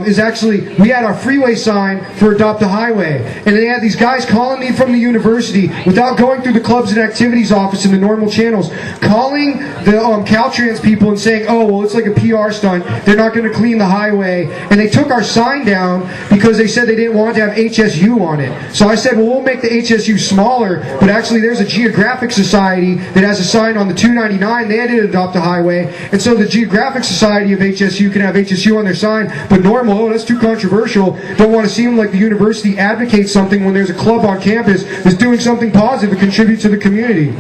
[SPEAKER 3] is actually, we had our freeway sign for Adopt a Highway. And they had these guys calling me from the university without going through the clubs and activities office in the Normal channels, calling the Caltrans people and saying, oh, well, it's like a PR stunt. They're not going to clean the highway. And they took our sign down because they said they didn't want to have HSU on it. So I said, well, we'll make the HSU smaller, but actually there's a Geographic Society that has a sign on the 299. They had to adopt a highway. And so the Geographic Society of HSU can have HSU on their sign, but Normal, oh, that's too controversial. Don't want to seem like the university advocates something when there's a club on campus that's doing something positive to contribute to the community.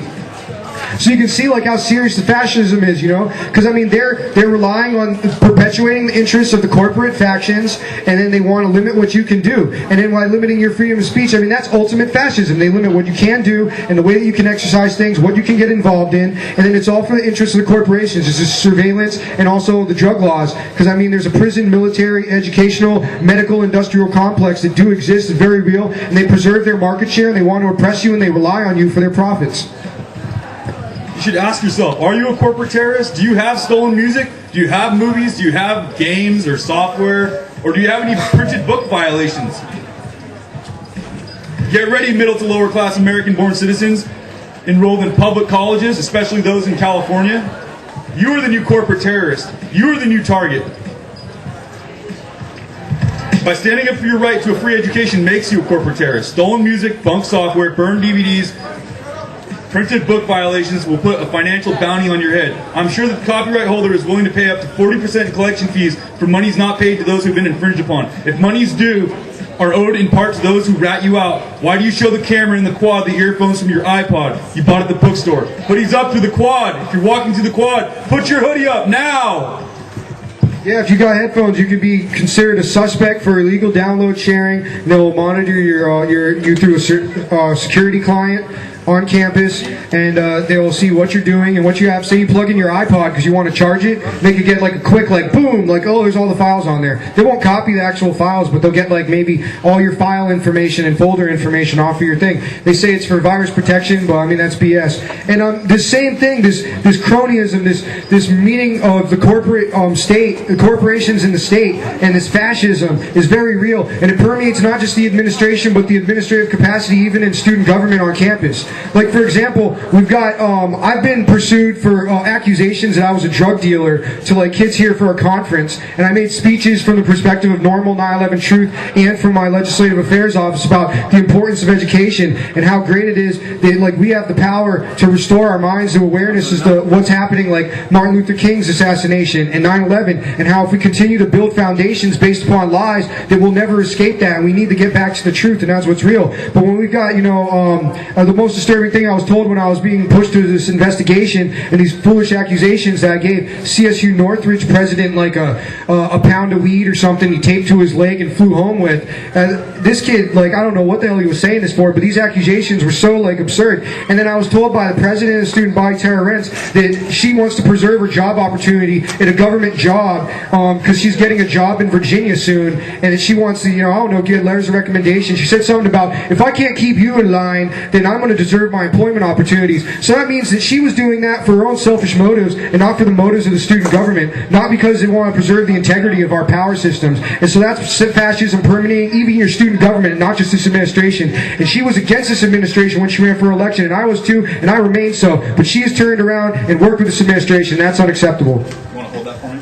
[SPEAKER 3] So you can see how serious the fascism is, you know? Because, I mean, they're relying on perpetuating the interests of the corporate factions, and then they want to limit what you can do. And then by limiting your freedom of speech, I mean, that's ultimate fascism. They limit what you can do and the way that you can exercise things, what you can get involved in, and then it's all for the interests of the corporations. It's just surveillance and also the drug laws. Because, I mean, there's a prison, military, educational, medical, industrial complex that do exist, it's very real, and they preserve their market share, and they want to oppress you, and they rely on you for their profits.
[SPEAKER 1] You should ask yourself, are you a corporate terrorist? Do you have stolen music? Do you have movies? Do you have games or software? Or do you have any printed book violations? Get ready, middle to lower class American-born citizens enrolled in public colleges, especially those in California. You are the new corporate terrorist. You are the new target. By standing up for your right to a free education makes you a corporate terrorist. Stolen music, bunk software, burned DVDs, printed book violations will put a financial bounty on your head. I'm sure that the copyright holder is willing to pay up to 40% in collection fees for monies not paid to those who have been infringed upon. If monies due are owed in part to those who rat you out, why do you show the camera in the quad the earphones from your iPod you bought at the bookstore? But he's up to the quad. If you're walking to the quad, put your hoodie up now!
[SPEAKER 3] Yeah, if you got headphones, you could be considered a suspect for illegal download sharing. They'll monitor you through a security client on campus, and they will see what you're doing and what you have. Say you plug in your iPod because you want to charge it, they could get like a quick, like boom, like, oh, there's all the files on there. They won't copy the actual files, but they'll get like maybe all your file information and folder information off of your thing. They say it's for virus protection, but I mean that's BS. And this same thing, this cronyism, this meaning of the corporate state, the corporations in the state, and this fascism is very real, and it permeates not just the administration but the administrative capacity even in student government on campus. Like, for example, we've got, I've been pursued for accusations that I was a drug dealer to, like, kids here for a conference, and I made speeches from the perspective of normal 911Truth and from my legislative affairs office about the importance of education and how great it is that, like, we have the power to restore our minds to awareness as to what's happening, like Martin Luther King's assassination and 9/11, and how if we continue to build foundations based upon lies, that we'll never escape that, and we need to get back to the truth, and that's what's real. But when we've got, the most disturbing thing I was told when I was being pushed through this investigation and these foolish accusations that I gave CSU Northridge president like a pound of weed or something he taped to his leg and flew home with. This kid, like, I don't know what the hell he was saying this for, but these accusations were so, like, absurd. And then I was told by the president of the student body, Terra Rentz, that she wants to preserve her job opportunity in a government job because she's getting a job in Virginia soon, and that she wants to, get letters of recommendation. She said something about, if I can't keep you in line, then I'm going to deserve my employment opportunities. So that means that she was doing that for her own selfish motives and not for the motives of the student government, not because they want to preserve the integrity of our power systems. And so that's fascism permeating even your student government and not just this administration. And she was against this administration when she ran for election, and I was too, and I remain so. But she has turned around and worked with this administration. That's unacceptable.
[SPEAKER 1] You want to hold that for me?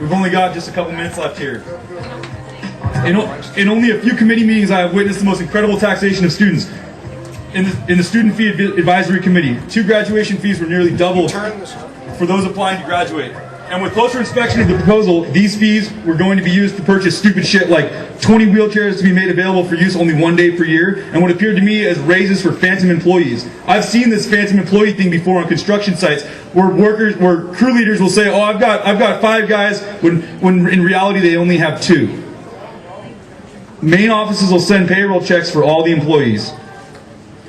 [SPEAKER 1] We've only got just a couple minutes left here. In only a few committee meetings, I have witnessed the most incredible taxation of students. In the Student Fee Advisory Committee, 2 graduation fees were nearly doubled for those applying to graduate. And with closer inspection of the proposal, these fees were going to be used to purchase stupid shit like 20 wheelchairs to be made available for use only 1 day per year, and what appeared to me as raises for phantom employees. I've seen this phantom employee thing before on construction sites where crew leaders will say, oh, I've got 5 guys, when in reality they only have 2. Main offices will send payroll checks for all the employees.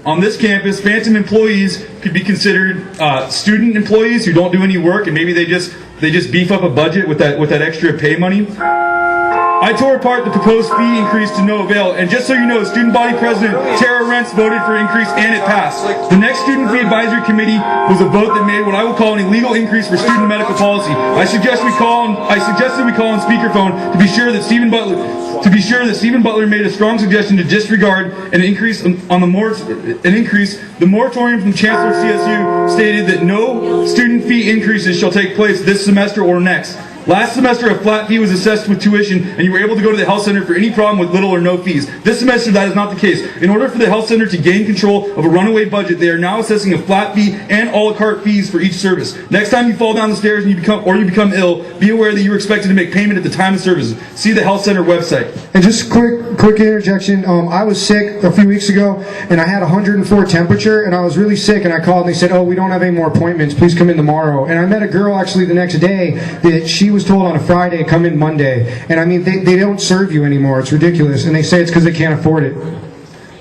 [SPEAKER 1] On this campus, phantom employees could be considered student employees who don't do any work, and maybe they just beef up a budget with that extra pay money. I tore apart the proposed fee increase to no avail, and just so you know, Student Body President Terra Rentz voted for increase and it passed. The next Student Fee Advisory Committee was a vote that made what I would call an illegal increase for student medical policy. I suggested we call on speakerphone to be sure that Stephen Butler made a strong suggestion to disregard an increase the moratorium from Chancellor of CSU stated that no student fee increases shall take place this semester or next. Last semester, a flat fee was assessed with tuition, and you were able to go to the health center for any problem with little or no fees. This semester, that is not the case. In order for the health center to gain control of a runaway budget, they are now assessing a flat fee and a la carte fees for each service. Next time you fall down the stairs and you become ill, be aware that you are expected to make payment at the time of service. See the health center website.
[SPEAKER 3] And just quick interjection. I was sick a few weeks ago, and I had 104 temperature, and I was really sick, and I called, and they said, oh, we don't have any more appointments. Please come in tomorrow. And I met a girl actually the next day that she was told on a Friday, come in Monday. And I mean, they don't serve you anymore. It's ridiculous. And they say it's because they can't afford it.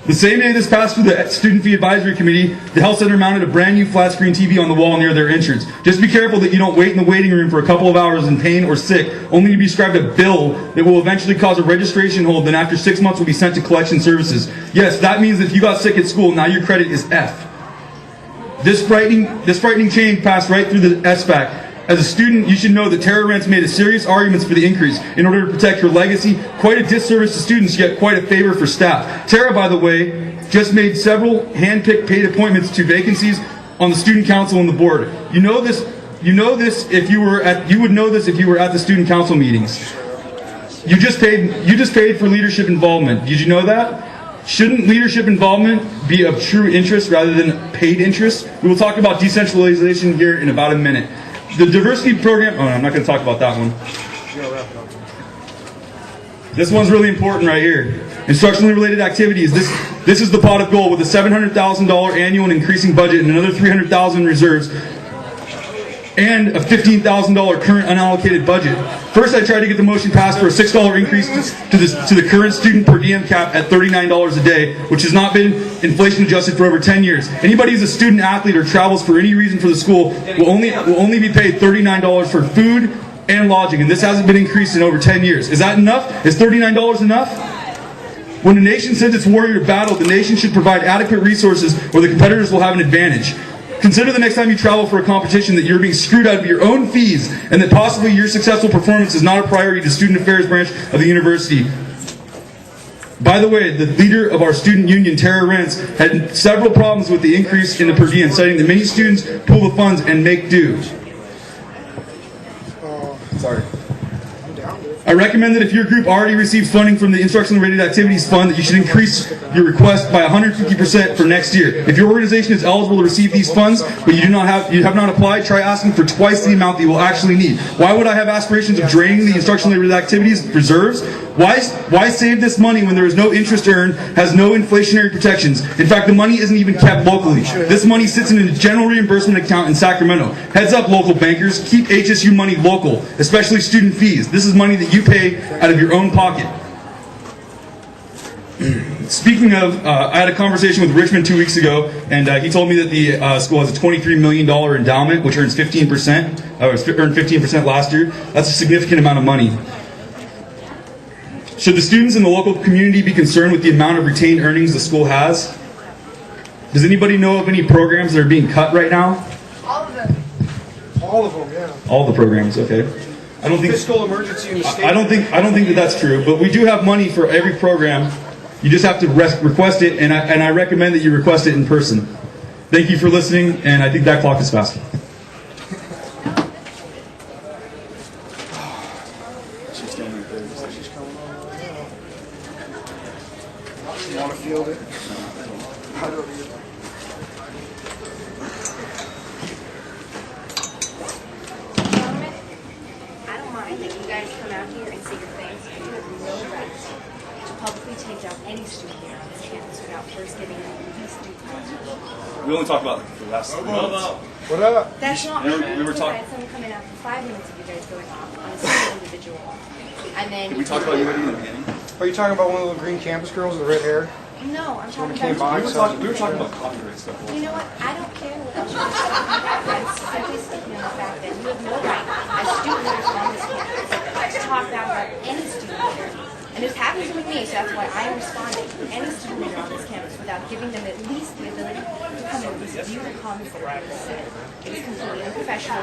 [SPEAKER 1] The same day this passed through the Student Fee Advisory Committee, the health center mounted a brand new flat screen TV on the wall near their entrance. Just be careful that you don't wait in the waiting room for a couple of hours in pain or sick, only to be prescribed a bill that will eventually cause a registration hold, then after 6 months will be sent to collection services. Yes, that means that if you got sick at school, now your credit is F. This frightening change passed right through the SBAC. As a student, you should know that Terra Rentz made a serious arguments for the increase in order to protect her legacy. Quite a disservice to students, yet quite a favor for staff. Terra, by the way, just made several hand-picked paid appointments to vacancies on the student council and the board. You know this. You know this if you were at. You would know this if you were at the student council meetings. You just paid for leadership involvement. Did you know that? Shouldn't leadership involvement be of true interest rather than paid interest? We will talk about decentralization here in about a minute. The diversity program. Oh, no, I'm not going to talk about that one. This one's really important right here. Instructionally related activities. This is the pot of gold with a $700,000 annual and increasing budget and another $300,000 in reserves and a $15,000 current unallocated budget. First, I tried to get the motion passed for a $6 increase to the current student per diem cap at $39 a day, which has not been inflation adjusted for over 10 years. Anybody who's a student athlete or travels for any reason for the school will only be paid $39 for food and lodging, and this hasn't been increased in over 10 years. Is that enough? Is $39 enough? When a nation sends its warrior to battle, the nation should provide adequate resources or the competitors will have an advantage. Consider the next time you travel for a competition that you're being screwed out of your own fees and that possibly your successful performance is not a priority to student affairs branch of the university. By the way, the leader of our student union, Terra Rentz, had several problems with the increase in the per diem, citing that many students pool the funds and make do. Sorry. I recommend that if your group already receives funding from the Instructional Related Activities Fund, that you should increase your request by 150% for next year. If your organization is eligible to receive these funds, but you have not applied, try asking for twice the amount that you will actually need. Why would I have aspirations of draining the Instructional Related Activities reserves? Why save this money when there is no interest earned, has no inflationary protections? In fact, the money isn't even kept locally. This money sits in a general reimbursement account in Sacramento. Heads up, local bankers, keep HSU money local, especially student fees. This is money that you pay out of your own pocket. Speaking of, I had a conversation with Richmond 2 weeks ago, and he told me that the school has a $23 million endowment, which earns 15%, earned 15% last year. That's a significant amount of money. Should the students in the local community be concerned with the amount of retained earnings the school has? Does anybody know of any programs that are being cut right now?
[SPEAKER 5] All of them.
[SPEAKER 6] All of them, yeah.
[SPEAKER 1] All the programs, okay. I don't think
[SPEAKER 6] Fiscal emergency in the state.
[SPEAKER 1] I don't think that that's true, but we do have money for every program. You just have to request it, and I recommend that you request it in person. Thank you for listening, and I think that clock is fast.
[SPEAKER 6] You want to field it?
[SPEAKER 5] I don't mind that you guys come out here and say your things, but you have no right to publicly take down any student here on this campus without first giving them at least due time.
[SPEAKER 1] We only talked about the last 3 minutes.
[SPEAKER 6] What up?
[SPEAKER 5] That's not
[SPEAKER 1] we
[SPEAKER 5] true.
[SPEAKER 1] were
[SPEAKER 5] I had someone come in after 5 minutes of you guys going off on a single individual. And then
[SPEAKER 1] Did we talk about you already in the beginning?
[SPEAKER 6] Are you talking about one of the green campus girls with the red hair?
[SPEAKER 5] No, I'm talking
[SPEAKER 6] came
[SPEAKER 5] about
[SPEAKER 6] by,
[SPEAKER 1] We were talking about copyright stuff.
[SPEAKER 5] You know what? I don't care what else you're saying. I'm simply speaking on the fact that you have no right as student leaders on this campus to talk bad about any student leader. And this happens with me, so that's why I am responding to any student leader on this campus without giving them at least the ability to come and at least view the comments that are being said. It is completely unprofessional.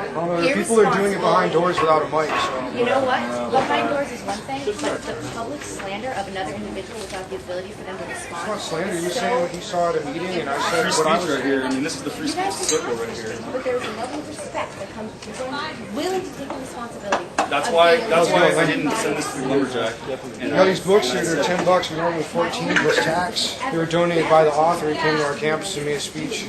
[SPEAKER 6] People are doing it behind doors without a mic, so.
[SPEAKER 5] You know what? Behind doors is one thing, but the public slander of another individual without the ability for them to respond.
[SPEAKER 6] It's not slander. You're saying what you saw at a meeting, and I said
[SPEAKER 1] Free
[SPEAKER 6] what I
[SPEAKER 1] speech
[SPEAKER 6] was
[SPEAKER 1] right here. I mean, this is the free
[SPEAKER 5] You
[SPEAKER 1] speech
[SPEAKER 5] guys can
[SPEAKER 1] circle
[SPEAKER 5] talk
[SPEAKER 1] right here.
[SPEAKER 5] but there's a level of respect that comes with people willing to take the responsibility.
[SPEAKER 1] That's
[SPEAKER 5] of
[SPEAKER 1] why.
[SPEAKER 5] being
[SPEAKER 1] That's why I
[SPEAKER 5] able to
[SPEAKER 1] didn't send this through Lumberjack.
[SPEAKER 6] You know, these books here, they're $10, and normally 14 plus tax. They were donated by the author. He came to our campus and made a speech.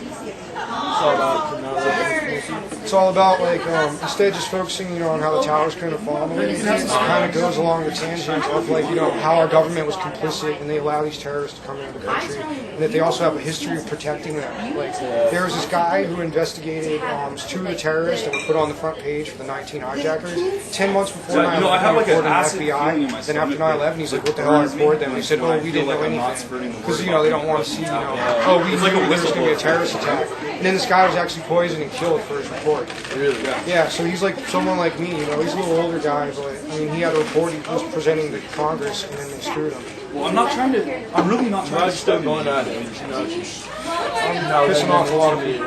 [SPEAKER 6] It's all about like instead of just focusing, on how the tower's going to fall, it kind of goes along the tangent of like how our government was complicit and they allow these terrorists to come into the country, and that they also have a history of protecting them. Like there was this guy who investigated 2 of the terrorists that were put on the front page for the 19 hijackers. 10 months before 9/11,
[SPEAKER 1] I have like
[SPEAKER 6] he
[SPEAKER 1] an
[SPEAKER 6] reported
[SPEAKER 1] acid
[SPEAKER 6] the
[SPEAKER 1] feeling in my
[SPEAKER 6] FBI. Then after
[SPEAKER 1] stomach
[SPEAKER 6] 9/11, he's like, "What the hell?" I reported them. He said, "Oh, we didn't know anything," because they don't want to see. Oh, we knew there was going to be a terrorist attack. And then this guy was actually poisoned and killed for his report.
[SPEAKER 1] Really?
[SPEAKER 6] Yeah, so he's like someone like me, he's a little older guy, but I mean, he had a report he was presenting to Congress, and then they screwed him.
[SPEAKER 1] Well, I'm really not trying to step going at it.
[SPEAKER 6] I'm pissing off a lot of people.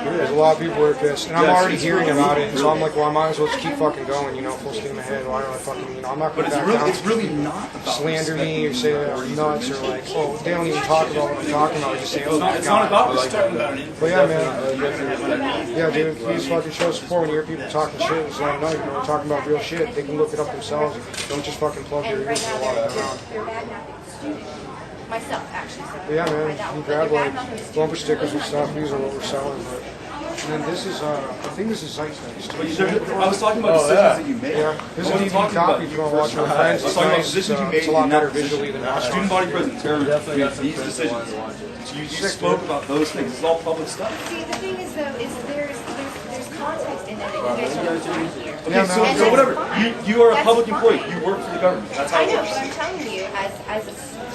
[SPEAKER 6] There's a lot of people who are pissed, and I'm already hearing about it, so I'm like, well, I might as well just keep fucking going, you know, full steam ahead. Why don't I fucking, you know, I'm not going to back down.
[SPEAKER 1] It's really not about
[SPEAKER 6] slander me or say that I'm nuts or like, oh, they don't even talk about what I'm talking about. They just say, oh,
[SPEAKER 1] It's not about like that.
[SPEAKER 6] but yeah, man. Yeah, dude, please fucking show support when you hear people talking shit. It's like, no, you know, we're talking about real shit. They can look it up themselves. Don't just fucking plug your
[SPEAKER 5] And right
[SPEAKER 6] ears
[SPEAKER 5] now
[SPEAKER 6] and walk
[SPEAKER 5] they're
[SPEAKER 6] around.
[SPEAKER 5] bad mouthing the student. Myself, actually. So
[SPEAKER 6] Yeah, man,
[SPEAKER 5] I
[SPEAKER 6] you grab like bumper stickers and stuff. These are what we're selling. But and then this is, I think this is Zeitgeist.
[SPEAKER 1] I was talking about decisions that you made.
[SPEAKER 6] Yeah, this is a DVD
[SPEAKER 1] talking
[SPEAKER 6] copy
[SPEAKER 1] about-
[SPEAKER 6] if you want to watch it with friends.
[SPEAKER 1] I was
[SPEAKER 6] It's
[SPEAKER 1] talking about
[SPEAKER 6] nice.
[SPEAKER 1] decisions you made
[SPEAKER 6] It's a lot
[SPEAKER 1] in that
[SPEAKER 6] better visually than watching.
[SPEAKER 1] Student body president, Terra Rentz made these decisions. So you spoke about those things. It's all public stuff.
[SPEAKER 5] See, the thing is, though, is there's context in there that you guys don't find here.
[SPEAKER 1] Okay, so whatever. You are a public employee. You work for the government. That's how
[SPEAKER 5] I
[SPEAKER 1] it
[SPEAKER 5] know,
[SPEAKER 1] works.
[SPEAKER 5] but I'm telling you,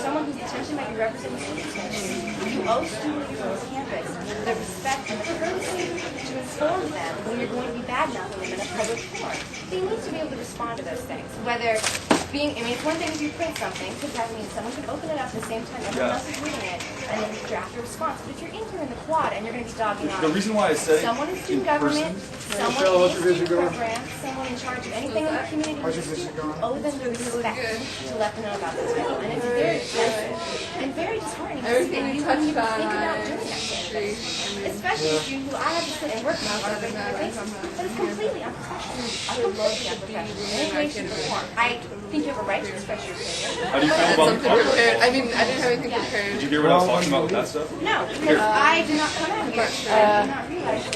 [SPEAKER 5] someone whose attention might be representing student attention, you owe student leaders on campus the respect and the courtesy to inform them when you're going to be bad-mouthing them in a public forum. They need to be able to respond to those things. Whether being, I mean, it's one thing if you print something, because that means someone can open it up at the same time everyone else is reading it, and then you draft a response. But if you're in here in the quad and you're going to be dogging on
[SPEAKER 1] The reason why I said
[SPEAKER 5] someone in
[SPEAKER 1] in
[SPEAKER 5] student government,
[SPEAKER 1] person.
[SPEAKER 5] someone in a student program, someone in charge of anything in the community, you owe them the respect to let them know about this people. And it's very expensive and very disheartening to see that you wouldn't even think about doing that sort of thing. Especially if you, who I have to sit and work with on a regular basis. But it's completely unprofessional. Completely unprofessional. In any way, shape, or form. I think you have a right to express your opinion.
[SPEAKER 1] How do you feel about the public?
[SPEAKER 7] I mean, I didn't have anything prepared.
[SPEAKER 1] Did you hear what I was talking about with that stuff?
[SPEAKER 5] No, because I do not come out here. I do not realize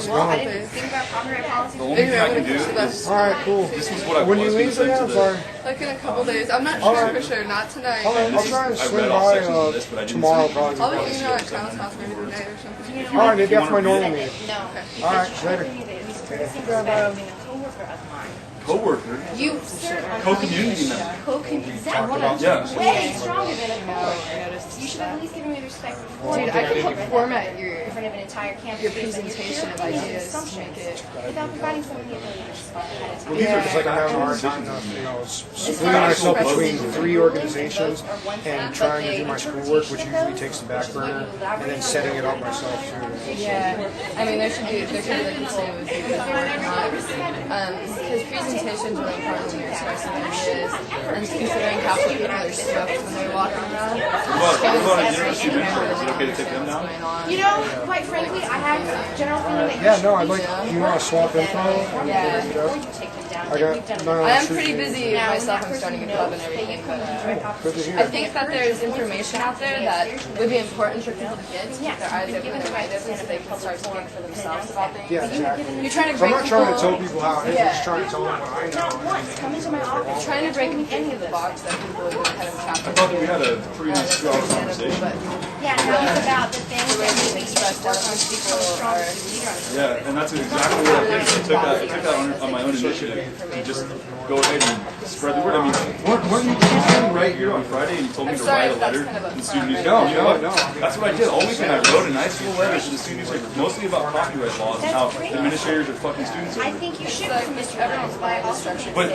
[SPEAKER 5] that I didn't think about copyright policy.
[SPEAKER 1] The only thing I can do is,
[SPEAKER 6] All right, cool.
[SPEAKER 1] this was what I
[SPEAKER 6] When you
[SPEAKER 1] was going to
[SPEAKER 6] leave
[SPEAKER 1] say
[SPEAKER 6] again,
[SPEAKER 1] to
[SPEAKER 6] I'm
[SPEAKER 1] the...
[SPEAKER 6] sorry.
[SPEAKER 7] Like in a couple days. I'm not sure for sure. Not tonight.
[SPEAKER 6] All right, I'll try and
[SPEAKER 1] I
[SPEAKER 6] swing
[SPEAKER 1] read all
[SPEAKER 6] by
[SPEAKER 1] sections of this, but I didn't
[SPEAKER 6] tomorrow
[SPEAKER 1] see-
[SPEAKER 6] probably.
[SPEAKER 7] I'll be at Kyle's house maybe tonight or something.
[SPEAKER 6] All right, maybe after my normal meeting.
[SPEAKER 5] No.
[SPEAKER 6] All right, later.
[SPEAKER 5] He's courtesy and respect being a coworker of mine.
[SPEAKER 1] Co-worker.
[SPEAKER 5] You, sir, are
[SPEAKER 1] Co-community member.
[SPEAKER 5] exactly.
[SPEAKER 1] Yeah.
[SPEAKER 5] Way stronger than a coworker. You should at least give me respect before.
[SPEAKER 7] Dude, I could format your
[SPEAKER 5] in front of an entire campus.
[SPEAKER 7] your presentation of ideas to make it.
[SPEAKER 5] Without providing someone the ability to respond ahead of time.
[SPEAKER 6] These are just like I'm having a hard time, you know, splitting myself between 3 organizations and trying to do my schoolwork, which usually takes the back burner, and then setting it up myself too.
[SPEAKER 7] Yeah, I mean there should be like a team of people working on it. Because presentations are really important when you're expressing ideas, and considering how many people are stoked when they're walking around.
[SPEAKER 1] What about a university mentor? Is it okay to take them down?
[SPEAKER 5] You know, quite frankly, I have a general feeling that
[SPEAKER 6] Yeah, no, I'd like, you want to swap info?
[SPEAKER 7] Yeah.
[SPEAKER 5] before you take them down.
[SPEAKER 6] I got
[SPEAKER 5] We've done
[SPEAKER 6] 911
[SPEAKER 7] I am
[SPEAKER 6] Truth
[SPEAKER 7] pretty
[SPEAKER 6] here.
[SPEAKER 7] busy myself. I'm starting a club and everything, but
[SPEAKER 6] Good to hear.
[SPEAKER 7] I think that there's information out there that would be important for people to get to keep their eyes open and their mind open so they can start speaking for themselves about things.
[SPEAKER 6] Yeah, exactly.
[SPEAKER 7] You're trying to
[SPEAKER 6] So I'm
[SPEAKER 7] break
[SPEAKER 6] not trying to tell
[SPEAKER 7] people.
[SPEAKER 6] people how it is, I'm just trying to tell them what I know.
[SPEAKER 5] Not once, come into my office.
[SPEAKER 7] Trying to break any of the box that people have been kind of trapped
[SPEAKER 1] I thought that we had a pretty nice 2-hour conversation.
[SPEAKER 7] but
[SPEAKER 5] Yeah, no, it's about the things
[SPEAKER 7] the way
[SPEAKER 5] that
[SPEAKER 7] it's
[SPEAKER 5] we
[SPEAKER 7] expressed
[SPEAKER 5] work
[SPEAKER 7] out
[SPEAKER 5] on
[SPEAKER 7] of
[SPEAKER 5] to
[SPEAKER 7] people
[SPEAKER 5] become a stronger
[SPEAKER 7] are
[SPEAKER 5] leader on.
[SPEAKER 1] Yeah, and that's exactly what I did. I took that on my own initiative to just go ahead and spread the word. I mean, weren't you sitting right here on Friday and you told me to
[SPEAKER 7] sorry
[SPEAKER 1] write a
[SPEAKER 7] if that's
[SPEAKER 1] letter
[SPEAKER 7] kind of a
[SPEAKER 1] to the student
[SPEAKER 7] front,
[SPEAKER 1] newspaper?
[SPEAKER 6] right?
[SPEAKER 1] You know what?
[SPEAKER 6] No.
[SPEAKER 1] That's what I did. All weekend I wrote a nice little letter to the student newspaper, mostly about copyright laws and how administrators are fucking students
[SPEAKER 5] I
[SPEAKER 1] over.
[SPEAKER 5] think you should,
[SPEAKER 7] like
[SPEAKER 5] Mr.
[SPEAKER 7] everyone's
[SPEAKER 5] But I
[SPEAKER 7] life is
[SPEAKER 5] also
[SPEAKER 7] structured.
[SPEAKER 1] But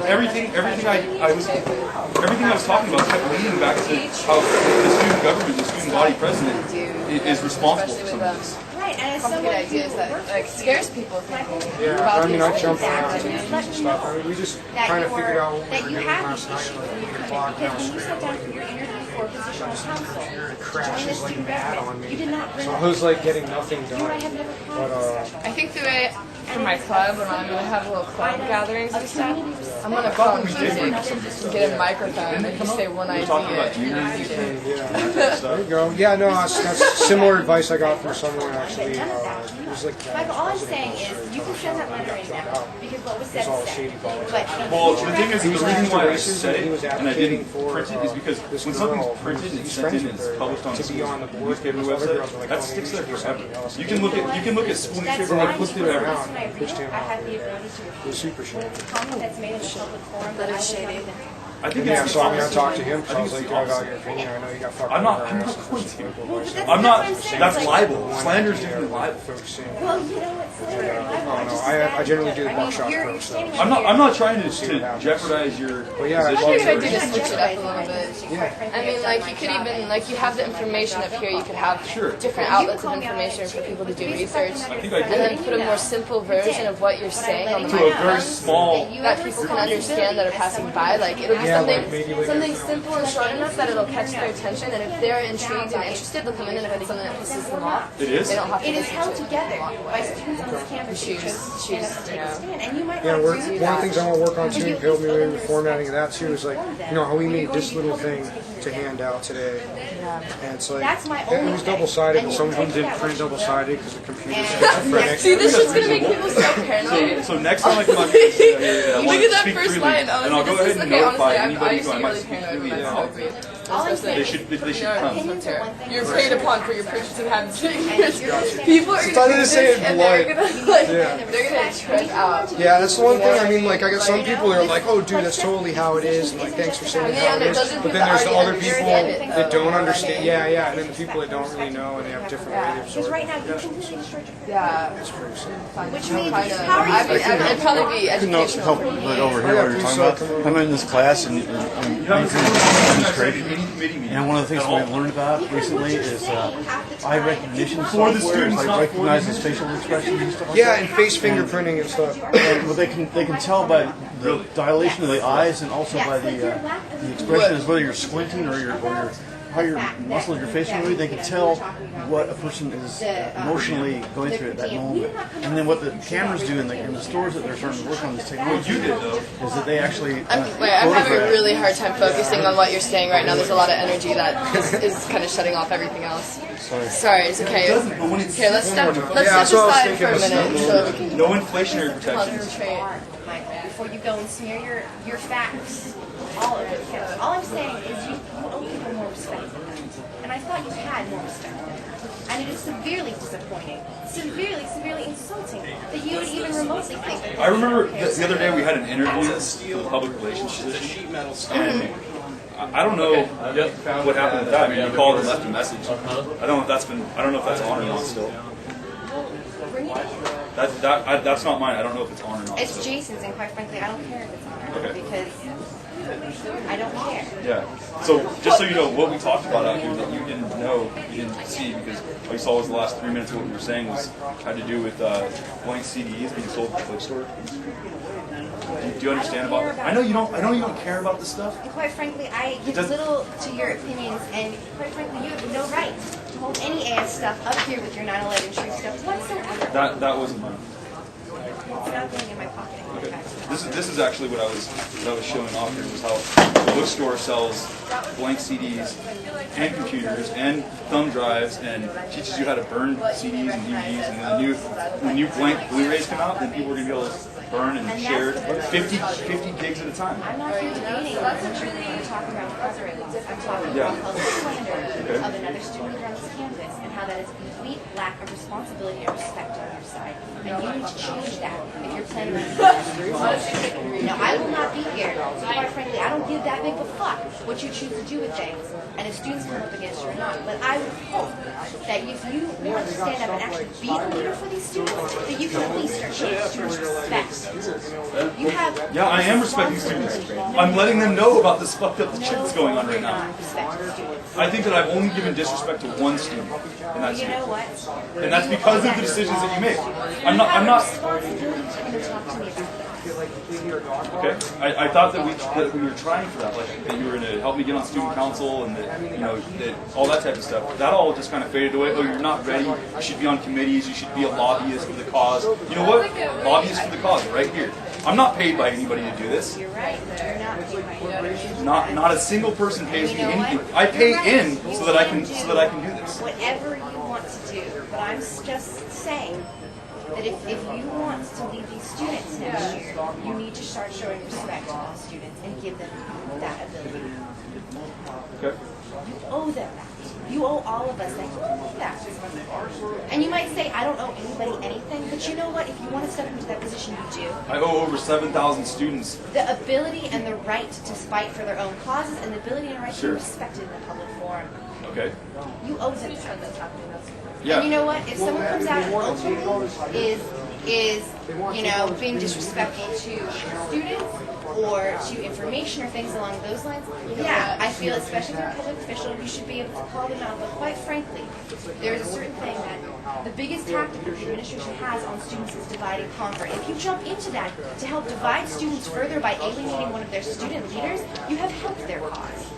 [SPEAKER 1] everything I was talking about kept leading back to how the student government, the student body president is responsible for some of this.
[SPEAKER 5] right, and as
[SPEAKER 7] Complicated
[SPEAKER 5] someone
[SPEAKER 7] ideas
[SPEAKER 5] who
[SPEAKER 7] that
[SPEAKER 5] works
[SPEAKER 7] like scares people
[SPEAKER 6] Yeah,
[SPEAKER 7] about
[SPEAKER 6] I mean,
[SPEAKER 7] these
[SPEAKER 6] I
[SPEAKER 7] things.
[SPEAKER 6] jumped around
[SPEAKER 5] Just
[SPEAKER 6] and
[SPEAKER 5] let me
[SPEAKER 6] stuff. I
[SPEAKER 5] know
[SPEAKER 6] mean, we just
[SPEAKER 5] that
[SPEAKER 6] kind of figured out what we
[SPEAKER 5] that
[SPEAKER 6] were
[SPEAKER 5] you
[SPEAKER 6] doing
[SPEAKER 5] have
[SPEAKER 6] last
[SPEAKER 5] the
[SPEAKER 6] night
[SPEAKER 5] issue
[SPEAKER 6] at
[SPEAKER 5] when you
[SPEAKER 6] like 8
[SPEAKER 5] come
[SPEAKER 6] o'clock.
[SPEAKER 5] in, because when you sat down for your interview for positional council to join the
[SPEAKER 6] Crashes like
[SPEAKER 5] student
[SPEAKER 6] mad on
[SPEAKER 5] government,
[SPEAKER 6] me.
[SPEAKER 5] you did not bring
[SPEAKER 6] So
[SPEAKER 5] up
[SPEAKER 6] I was like getting nothing
[SPEAKER 5] you and I
[SPEAKER 6] done.
[SPEAKER 5] have never had
[SPEAKER 6] But,
[SPEAKER 5] this discussion.
[SPEAKER 7] I think the way for my club when I'm gonna have little club gatherings and stuff, I'm gonna call music, get a microphone, and just say one idea.
[SPEAKER 1] talking about you.
[SPEAKER 7] and repeat it.
[SPEAKER 6] Yeah, there you go. Yeah, no, that's similar advice I got from someone actually. It was like
[SPEAKER 5] Michael, all I'm saying is, you can send that letter in now, because what was said
[SPEAKER 6] all
[SPEAKER 5] is
[SPEAKER 6] shady
[SPEAKER 5] said.
[SPEAKER 6] politics.
[SPEAKER 5] But
[SPEAKER 1] Well, the thing is, the reason why I
[SPEAKER 6] racism,
[SPEAKER 1] said
[SPEAKER 6] he was
[SPEAKER 1] it and I
[SPEAKER 6] advocating
[SPEAKER 1] didn't
[SPEAKER 6] for,
[SPEAKER 1] print it is because
[SPEAKER 6] this
[SPEAKER 1] when
[SPEAKER 6] girl
[SPEAKER 1] something's printed and
[SPEAKER 6] who's
[SPEAKER 1] sent
[SPEAKER 6] friends
[SPEAKER 1] in
[SPEAKER 6] with
[SPEAKER 1] and
[SPEAKER 6] her
[SPEAKER 1] it's published on the
[SPEAKER 6] to be on the board.
[SPEAKER 1] newspaper
[SPEAKER 6] Those other girls
[SPEAKER 1] website,
[SPEAKER 6] were like,
[SPEAKER 1] that
[SPEAKER 6] oh,
[SPEAKER 1] sticks
[SPEAKER 6] you
[SPEAKER 1] there
[SPEAKER 6] should do
[SPEAKER 1] forever.
[SPEAKER 6] something else.
[SPEAKER 1] You can look at school
[SPEAKER 5] that's
[SPEAKER 1] newspaper and I
[SPEAKER 5] fine,
[SPEAKER 1] flipped it
[SPEAKER 5] because
[SPEAKER 1] around.
[SPEAKER 5] when I read
[SPEAKER 6] Pushed
[SPEAKER 5] it,
[SPEAKER 6] him
[SPEAKER 5] I
[SPEAKER 6] off.
[SPEAKER 5] have the ability to
[SPEAKER 6] It was super shady.
[SPEAKER 5] comment that's made in a public forum that
[SPEAKER 7] That
[SPEAKER 5] I
[SPEAKER 7] is
[SPEAKER 5] would not
[SPEAKER 7] shady.
[SPEAKER 5] even
[SPEAKER 1] I think
[SPEAKER 6] Yeah,
[SPEAKER 1] it's
[SPEAKER 6] so I talked to him because I was like, dude, I got your opinion. I know you got fucked
[SPEAKER 1] I'm not
[SPEAKER 6] harassed
[SPEAKER 1] going
[SPEAKER 6] and
[SPEAKER 1] to.
[SPEAKER 6] political advice.
[SPEAKER 1] I'm not.
[SPEAKER 5] That's what I'm saying.
[SPEAKER 1] That's
[SPEAKER 5] It's like-
[SPEAKER 1] libel. Slander's different than libel.
[SPEAKER 6] Focusing.
[SPEAKER 5] Well, you know what's
[SPEAKER 6] I don't know. I generally do the buckshot approach. So.
[SPEAKER 1] I'm not trying to jeopardize your
[SPEAKER 6] yeah,
[SPEAKER 7] I
[SPEAKER 1] position.
[SPEAKER 7] think I do to switch it up a little bit. I mean, like, you could even, like, you have the information up here, you could have different outlets of information for people to do research, and then put a more simple version of what you're saying on the
[SPEAKER 1] To a very
[SPEAKER 7] microphone
[SPEAKER 1] small.
[SPEAKER 7] that people can understand that are passing by. Like, it'll be something simple and short enough that it'll catch their attention, and if they're intrigued and interested, they'll come in, and if it's something that pisses them off,
[SPEAKER 1] It is?
[SPEAKER 7] they don't have to
[SPEAKER 5] It is
[SPEAKER 7] listen
[SPEAKER 5] held
[SPEAKER 7] to it.
[SPEAKER 5] together by students on this campus.
[SPEAKER 7] Choose,
[SPEAKER 5] You know. And you might
[SPEAKER 6] Yeah,
[SPEAKER 5] not
[SPEAKER 6] one
[SPEAKER 5] agree
[SPEAKER 6] of
[SPEAKER 5] with
[SPEAKER 6] the
[SPEAKER 5] that.
[SPEAKER 6] things I want to work on too, build me in the formatting of that too, is like, you know, how we made this little thing to hand out today. And it's like,
[SPEAKER 5] That's my
[SPEAKER 6] it
[SPEAKER 5] only
[SPEAKER 6] was
[SPEAKER 5] thing.
[SPEAKER 6] double-sided,
[SPEAKER 5] And
[SPEAKER 6] but
[SPEAKER 5] you
[SPEAKER 6] some of them
[SPEAKER 5] take
[SPEAKER 6] didn't
[SPEAKER 5] that
[SPEAKER 6] print
[SPEAKER 5] what you
[SPEAKER 6] double-sided because the computer's
[SPEAKER 5] And
[SPEAKER 6] schizophrenic.
[SPEAKER 7] See, this is gonna make people so paranoid.
[SPEAKER 1] So next time I come out here, I
[SPEAKER 7] Look
[SPEAKER 1] want
[SPEAKER 7] at
[SPEAKER 1] to
[SPEAKER 7] that
[SPEAKER 1] speak
[SPEAKER 7] first
[SPEAKER 1] freely,
[SPEAKER 7] line.
[SPEAKER 1] and I'll
[SPEAKER 7] Honestly,
[SPEAKER 1] go
[SPEAKER 7] this
[SPEAKER 1] ahead
[SPEAKER 7] is
[SPEAKER 1] and
[SPEAKER 7] okay.
[SPEAKER 1] notify
[SPEAKER 7] Honestly, I
[SPEAKER 1] anybody
[SPEAKER 7] used
[SPEAKER 1] who
[SPEAKER 7] to
[SPEAKER 1] I
[SPEAKER 7] be
[SPEAKER 1] might
[SPEAKER 7] really
[SPEAKER 1] speak
[SPEAKER 7] paranoid
[SPEAKER 1] freely
[SPEAKER 7] when I
[SPEAKER 1] about.
[SPEAKER 7] spoke.
[SPEAKER 5] All I'm saying
[SPEAKER 1] They
[SPEAKER 5] is
[SPEAKER 1] should
[SPEAKER 5] your
[SPEAKER 1] come.
[SPEAKER 5] opinions are one thing.
[SPEAKER 7] You're preyed upon for your purchasing habits.
[SPEAKER 5] Gotcha.
[SPEAKER 7] People are
[SPEAKER 6] I
[SPEAKER 7] gonna
[SPEAKER 6] didn't
[SPEAKER 7] do
[SPEAKER 6] say
[SPEAKER 7] this
[SPEAKER 6] it
[SPEAKER 7] and
[SPEAKER 6] polite.
[SPEAKER 7] they're gonna like,
[SPEAKER 6] Yeah.
[SPEAKER 7] they're gonna trip out.
[SPEAKER 6] Yeah, that's the one thing. I mean, like, I got some people that are like, oh, dude, that's totally how it is, and like, thanks for saying how it is. But then there's the other people that don't understand. Yeah, yeah, and then the people that don't really know and they have different way of
[SPEAKER 5] Because
[SPEAKER 6] absorbing.
[SPEAKER 5] right now you completely destroyed your
[SPEAKER 7] Yeah.
[SPEAKER 5] which means
[SPEAKER 7] Kind of.
[SPEAKER 5] how are you
[SPEAKER 7] I mean,
[SPEAKER 5] supposed to
[SPEAKER 7] it'd probably be educational.
[SPEAKER 8] Help look over here what you're talking about. I'm in this class and administration, and one of the things we've learned about recently is eye recognition software.
[SPEAKER 1] students,
[SPEAKER 8] Like
[SPEAKER 1] not for
[SPEAKER 8] recognizes facial expressions and stuff like
[SPEAKER 6] Yeah,
[SPEAKER 8] that.
[SPEAKER 6] and face fingerprinting and stuff.
[SPEAKER 8] Well, they can tell by the dilation of the eyes and also by the expression is whether you're squinting or how your muscles of your face are moving. They can tell what a person is emotionally going through at that moment. And then what the cameras do in the stores that they're starting to work on this technology is that they actually
[SPEAKER 7] I'm having a really hard time focusing on what you're saying right now. There's a lot of energy that is kind of shutting off everything else. Sorry, it's okay. Here, let's step
[SPEAKER 6] that's what I was
[SPEAKER 7] aside for a
[SPEAKER 6] thinking.
[SPEAKER 7] minute so that we can
[SPEAKER 1] No inflationary protections.
[SPEAKER 7] concentrate.
[SPEAKER 5] before you go and smear your facts all over the campus. All I'm saying is you owe people more respect than that. And I thought you had more respect than that. And it is severely disappointing, severely insulting that you would even remotely think that
[SPEAKER 1] I remember the other day we had an interview for the public relations position, and I don't know what happened with that. I mean, you called and left a message. I don't know if that's on or not still.
[SPEAKER 5] bring it in.
[SPEAKER 1] That's not mine. I don't know if it's on or not.
[SPEAKER 5] It's
[SPEAKER 1] still.
[SPEAKER 5] Jason's, and quite frankly, I don't care if it's on or not because I don't care.
[SPEAKER 1] Yeah. So just so you know, what we talked about out here that you didn't know, you didn't see, because all you saw was the last 3 minutes of what we were saying had to do with blank CDs being sold at the bookstore. Do you understand about it? I know you don't. I know you don't care about this stuff.
[SPEAKER 5] And quite frankly, I give little to your opinions, and quite frankly, you have no right to hold any AS stuff up here with your 911Truth stuff whatsoever.
[SPEAKER 1] That wasn't mine.
[SPEAKER 5] It's not going in my pocket.
[SPEAKER 1] Okay. This is actually what I was showing off here, was how the bookstore sells blank CDs and computers and thumb drives and teaches you how to burn CDs and DVDs, and when new blank Blu-rays come out, then people are gonna be able to burn and share 50 gigs at a time.
[SPEAKER 5] I'm not here debating I'm talking about preservation. I'm talking about public slander of another student around this campus and how that is a complete lack of responsibility and respect on your side. And you need to change that if you're planning on doing that. Now, I will not be here. So quite frankly, I don't give that big of a fuck what you choose to do with things and if students come up against you or not. But I would hope that if you want to stand up and actually be a leader for these students, that you can at least start showing students respect. You have
[SPEAKER 1] Yeah, I am respecting students. I'm letting them know about this fucked up shit that's going on right
[SPEAKER 5] you're
[SPEAKER 1] now.
[SPEAKER 5] not respecting students.
[SPEAKER 1] I think that I've only given disrespect to one student, and that's
[SPEAKER 5] You know
[SPEAKER 1] you.
[SPEAKER 5] what?
[SPEAKER 1] And that's because of the decisions that you make. I'm
[SPEAKER 5] You have a
[SPEAKER 1] not.
[SPEAKER 5] responsibility to come and talk to me about that.
[SPEAKER 1] Okay. I thought that we were trying for that, like that you were going to help me get on student council and that that all that type of stuff. That all just kind of faded away. Oh, you're not ready. You should be on committees. You should be a lobbyist for the cause. You know what? Lobbyist for the cause, right here. I'm not paid by anybody to do this.
[SPEAKER 5] You're right. You're not paid by anybody.
[SPEAKER 1] Not a single person pays me anything. I pay in so that I can do this.
[SPEAKER 5] Whatever you want to do, but I'm just saying that if you want to lead these students next year, you need to start showing respect to all students and give them that ability.
[SPEAKER 1] Okay.
[SPEAKER 5] You owe them that. You owe all of us that. And you might say, I don't owe anybody anything, but you know what? If you want to step into that position, you do.
[SPEAKER 1] I owe over 7,000 students.
[SPEAKER 5] The ability and the right to fight for their own causes and the ability and right to
[SPEAKER 1] Sure.
[SPEAKER 5] be respected in the public forum.
[SPEAKER 1] Okay.
[SPEAKER 5] You owe them that.
[SPEAKER 1] Yeah.
[SPEAKER 5] And you know what? If someone comes out and openly is being disrespectful to students or to information or things along those lines, yeah, I feel, especially if you're a public official, you should be able to call them out. But quite frankly, there's a certain thing that the biggest tactic that the administration has on students is divide and conquer. If you jump into that to help divide students further by alienating one of their student leaders, you have helped their cause.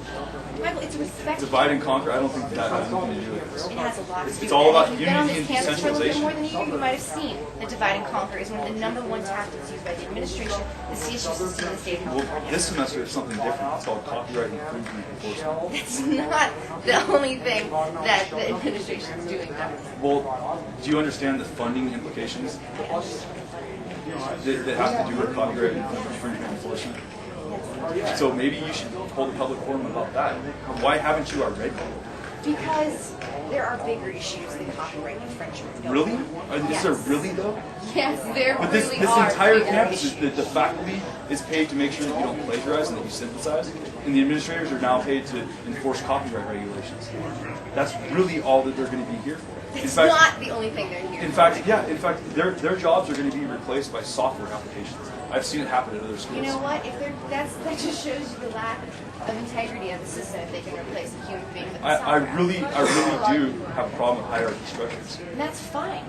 [SPEAKER 5] Michael, it's respect.
[SPEAKER 1] Divide and conquer, I don't think that has anything to do with this.
[SPEAKER 5] It has a lot to do with it.
[SPEAKER 1] It's all about
[SPEAKER 5] If you've been on
[SPEAKER 1] unity
[SPEAKER 5] this
[SPEAKER 1] and
[SPEAKER 5] campus for a little bit more than a year,
[SPEAKER 1] decentralization.
[SPEAKER 5] you might have seen that divide and conquer is one of the #1 tactics used by the administration, the CSU system, and the state of
[SPEAKER 1] Well,
[SPEAKER 5] California.
[SPEAKER 1] this semester it's something different. It's called copyright infringement enforcement.
[SPEAKER 5] It's not the only thing that the administration is doing.
[SPEAKER 1] Well, do you understand the funding implications that have to do with copyright infringement enforcement? So maybe you should hold a public forum about that. Why haven't you already?
[SPEAKER 5] Because there are bigger issues than copyright infringement.
[SPEAKER 1] Really? Is there
[SPEAKER 5] Yes.
[SPEAKER 1] really though?
[SPEAKER 5] Yes, there
[SPEAKER 1] But this
[SPEAKER 5] really are.
[SPEAKER 1] entire
[SPEAKER 5] bigger
[SPEAKER 1] campus,
[SPEAKER 5] issues.
[SPEAKER 1] the faculty is paid to make sure that you don't plagiarize and that you synthesize, and the administrators are now paid to enforce copyright regulations. That's really all that they're going to be here for. In
[SPEAKER 5] It's
[SPEAKER 1] fact,
[SPEAKER 5] not the only thing they're here
[SPEAKER 1] in
[SPEAKER 5] for.
[SPEAKER 1] fact, yeah. In fact, their jobs are going to be replaced by software applications. I've seen it happen at other schools.
[SPEAKER 5] You know what? If they're that just shows you the lack of integrity of the system if they can replace a human being with a
[SPEAKER 1] I
[SPEAKER 5] software.
[SPEAKER 1] really do have a problem with hierarchy structures.
[SPEAKER 5] And that's fine.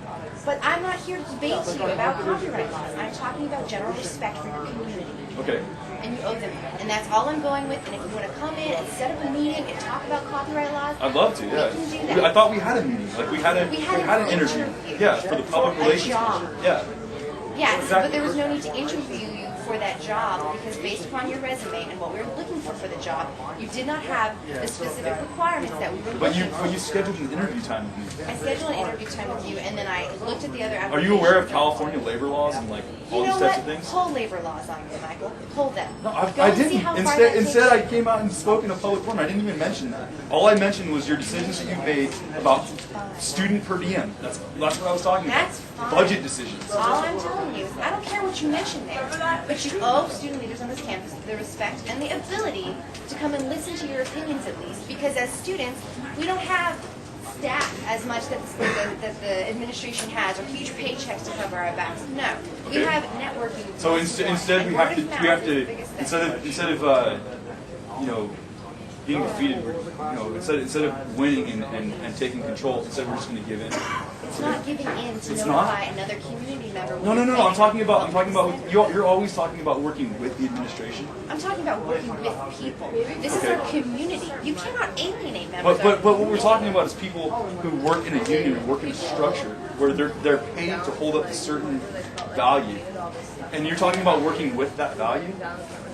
[SPEAKER 5] But I'm not here to debate you about copyright laws. I'm talking about general respect for your community.
[SPEAKER 1] Okay.
[SPEAKER 5] And you owe them that. And that's all I'm going with. And if you want to come in and set up a meeting and talk about copyright laws,
[SPEAKER 1] I'd love to, yeah.
[SPEAKER 5] we can do that.
[SPEAKER 1] I thought we had a meeting. Like we had an interview. Yeah, for the public relations
[SPEAKER 5] job.
[SPEAKER 1] manager. Yeah.
[SPEAKER 5] Yes,
[SPEAKER 1] Exactly.
[SPEAKER 5] but there was no need to interview you for that job because based upon your resume and what we were looking for the job, you did not have the specific requirements that we were
[SPEAKER 1] But
[SPEAKER 5] looking for.
[SPEAKER 1] you scheduled an interview time with me.
[SPEAKER 5] I scheduled an interview time with you, and then I looked at the other
[SPEAKER 1] Are
[SPEAKER 5] applications.
[SPEAKER 1] you aware of California labor laws and like all
[SPEAKER 5] You know
[SPEAKER 1] these types
[SPEAKER 5] what?
[SPEAKER 1] of things?
[SPEAKER 5] Pull labor laws on me, Michael. Pull them.
[SPEAKER 1] No,
[SPEAKER 5] Go
[SPEAKER 1] I
[SPEAKER 5] and see
[SPEAKER 1] didn't.
[SPEAKER 5] how far that
[SPEAKER 1] Instead, I
[SPEAKER 5] takes
[SPEAKER 1] came out and spoke in a public forum. I didn't even mention that. All I mentioned was your decisions that you made about student per diem. That's what I was talking about.
[SPEAKER 5] That's fine.
[SPEAKER 1] Budget decisions.
[SPEAKER 5] you. All I'm telling you is I don't care what you mention there, but you owe student leaders on this campus the respect and the ability to come and listen to your opinions at least, because as students, we don't have staff as much that the administration has, or huge paychecks to cover our backs. No, we
[SPEAKER 1] Okay.
[SPEAKER 5] have networking.
[SPEAKER 1] So instead,
[SPEAKER 5] And
[SPEAKER 1] we have
[SPEAKER 5] word
[SPEAKER 1] to
[SPEAKER 5] of mouth is the biggest thing.
[SPEAKER 1] instead of being defeated, instead of winning and taking control, instead we're just going to give in.
[SPEAKER 5] It's not giving in to
[SPEAKER 1] It's
[SPEAKER 5] notify
[SPEAKER 1] not?
[SPEAKER 5] another community member.
[SPEAKER 1] No. I'm talking about you're always talking about working with the administration.
[SPEAKER 5] I'm talking about working with people. This is
[SPEAKER 1] Okay.
[SPEAKER 5] our community. You cannot alienate members.
[SPEAKER 1] But what we're talking about is people who work in a union and work in a structure where they're paid to hold up a certain value. And you're talking about working with that value?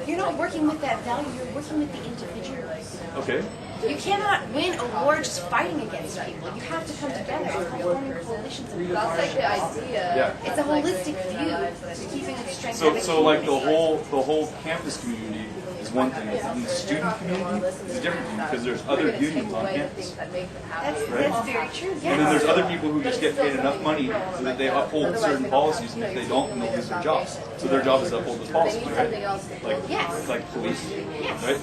[SPEAKER 5] You're not working with that value. You're working with the individuals.
[SPEAKER 1] Okay.
[SPEAKER 5] You cannot win a war just fighting against people. You have to come together and forming coalitions. And
[SPEAKER 7] That's like the idea.
[SPEAKER 1] Yeah.
[SPEAKER 5] it's a holistic view to keeping the strength
[SPEAKER 1] So
[SPEAKER 5] of the
[SPEAKER 1] so like the
[SPEAKER 5] community.
[SPEAKER 1] whole campus community is one thing. And the student community is a different thing because there's other unions on campus.
[SPEAKER 5] That's
[SPEAKER 1] right?
[SPEAKER 5] very true. Yes.
[SPEAKER 1] And then there's other people who just get paid enough money so that they uphold certain policies, and if they don't, then they'll lose their jobs. So their job is to uphold those policies, right?
[SPEAKER 5] Yes.
[SPEAKER 1] Like police,
[SPEAKER 5] Yes.
[SPEAKER 1] right?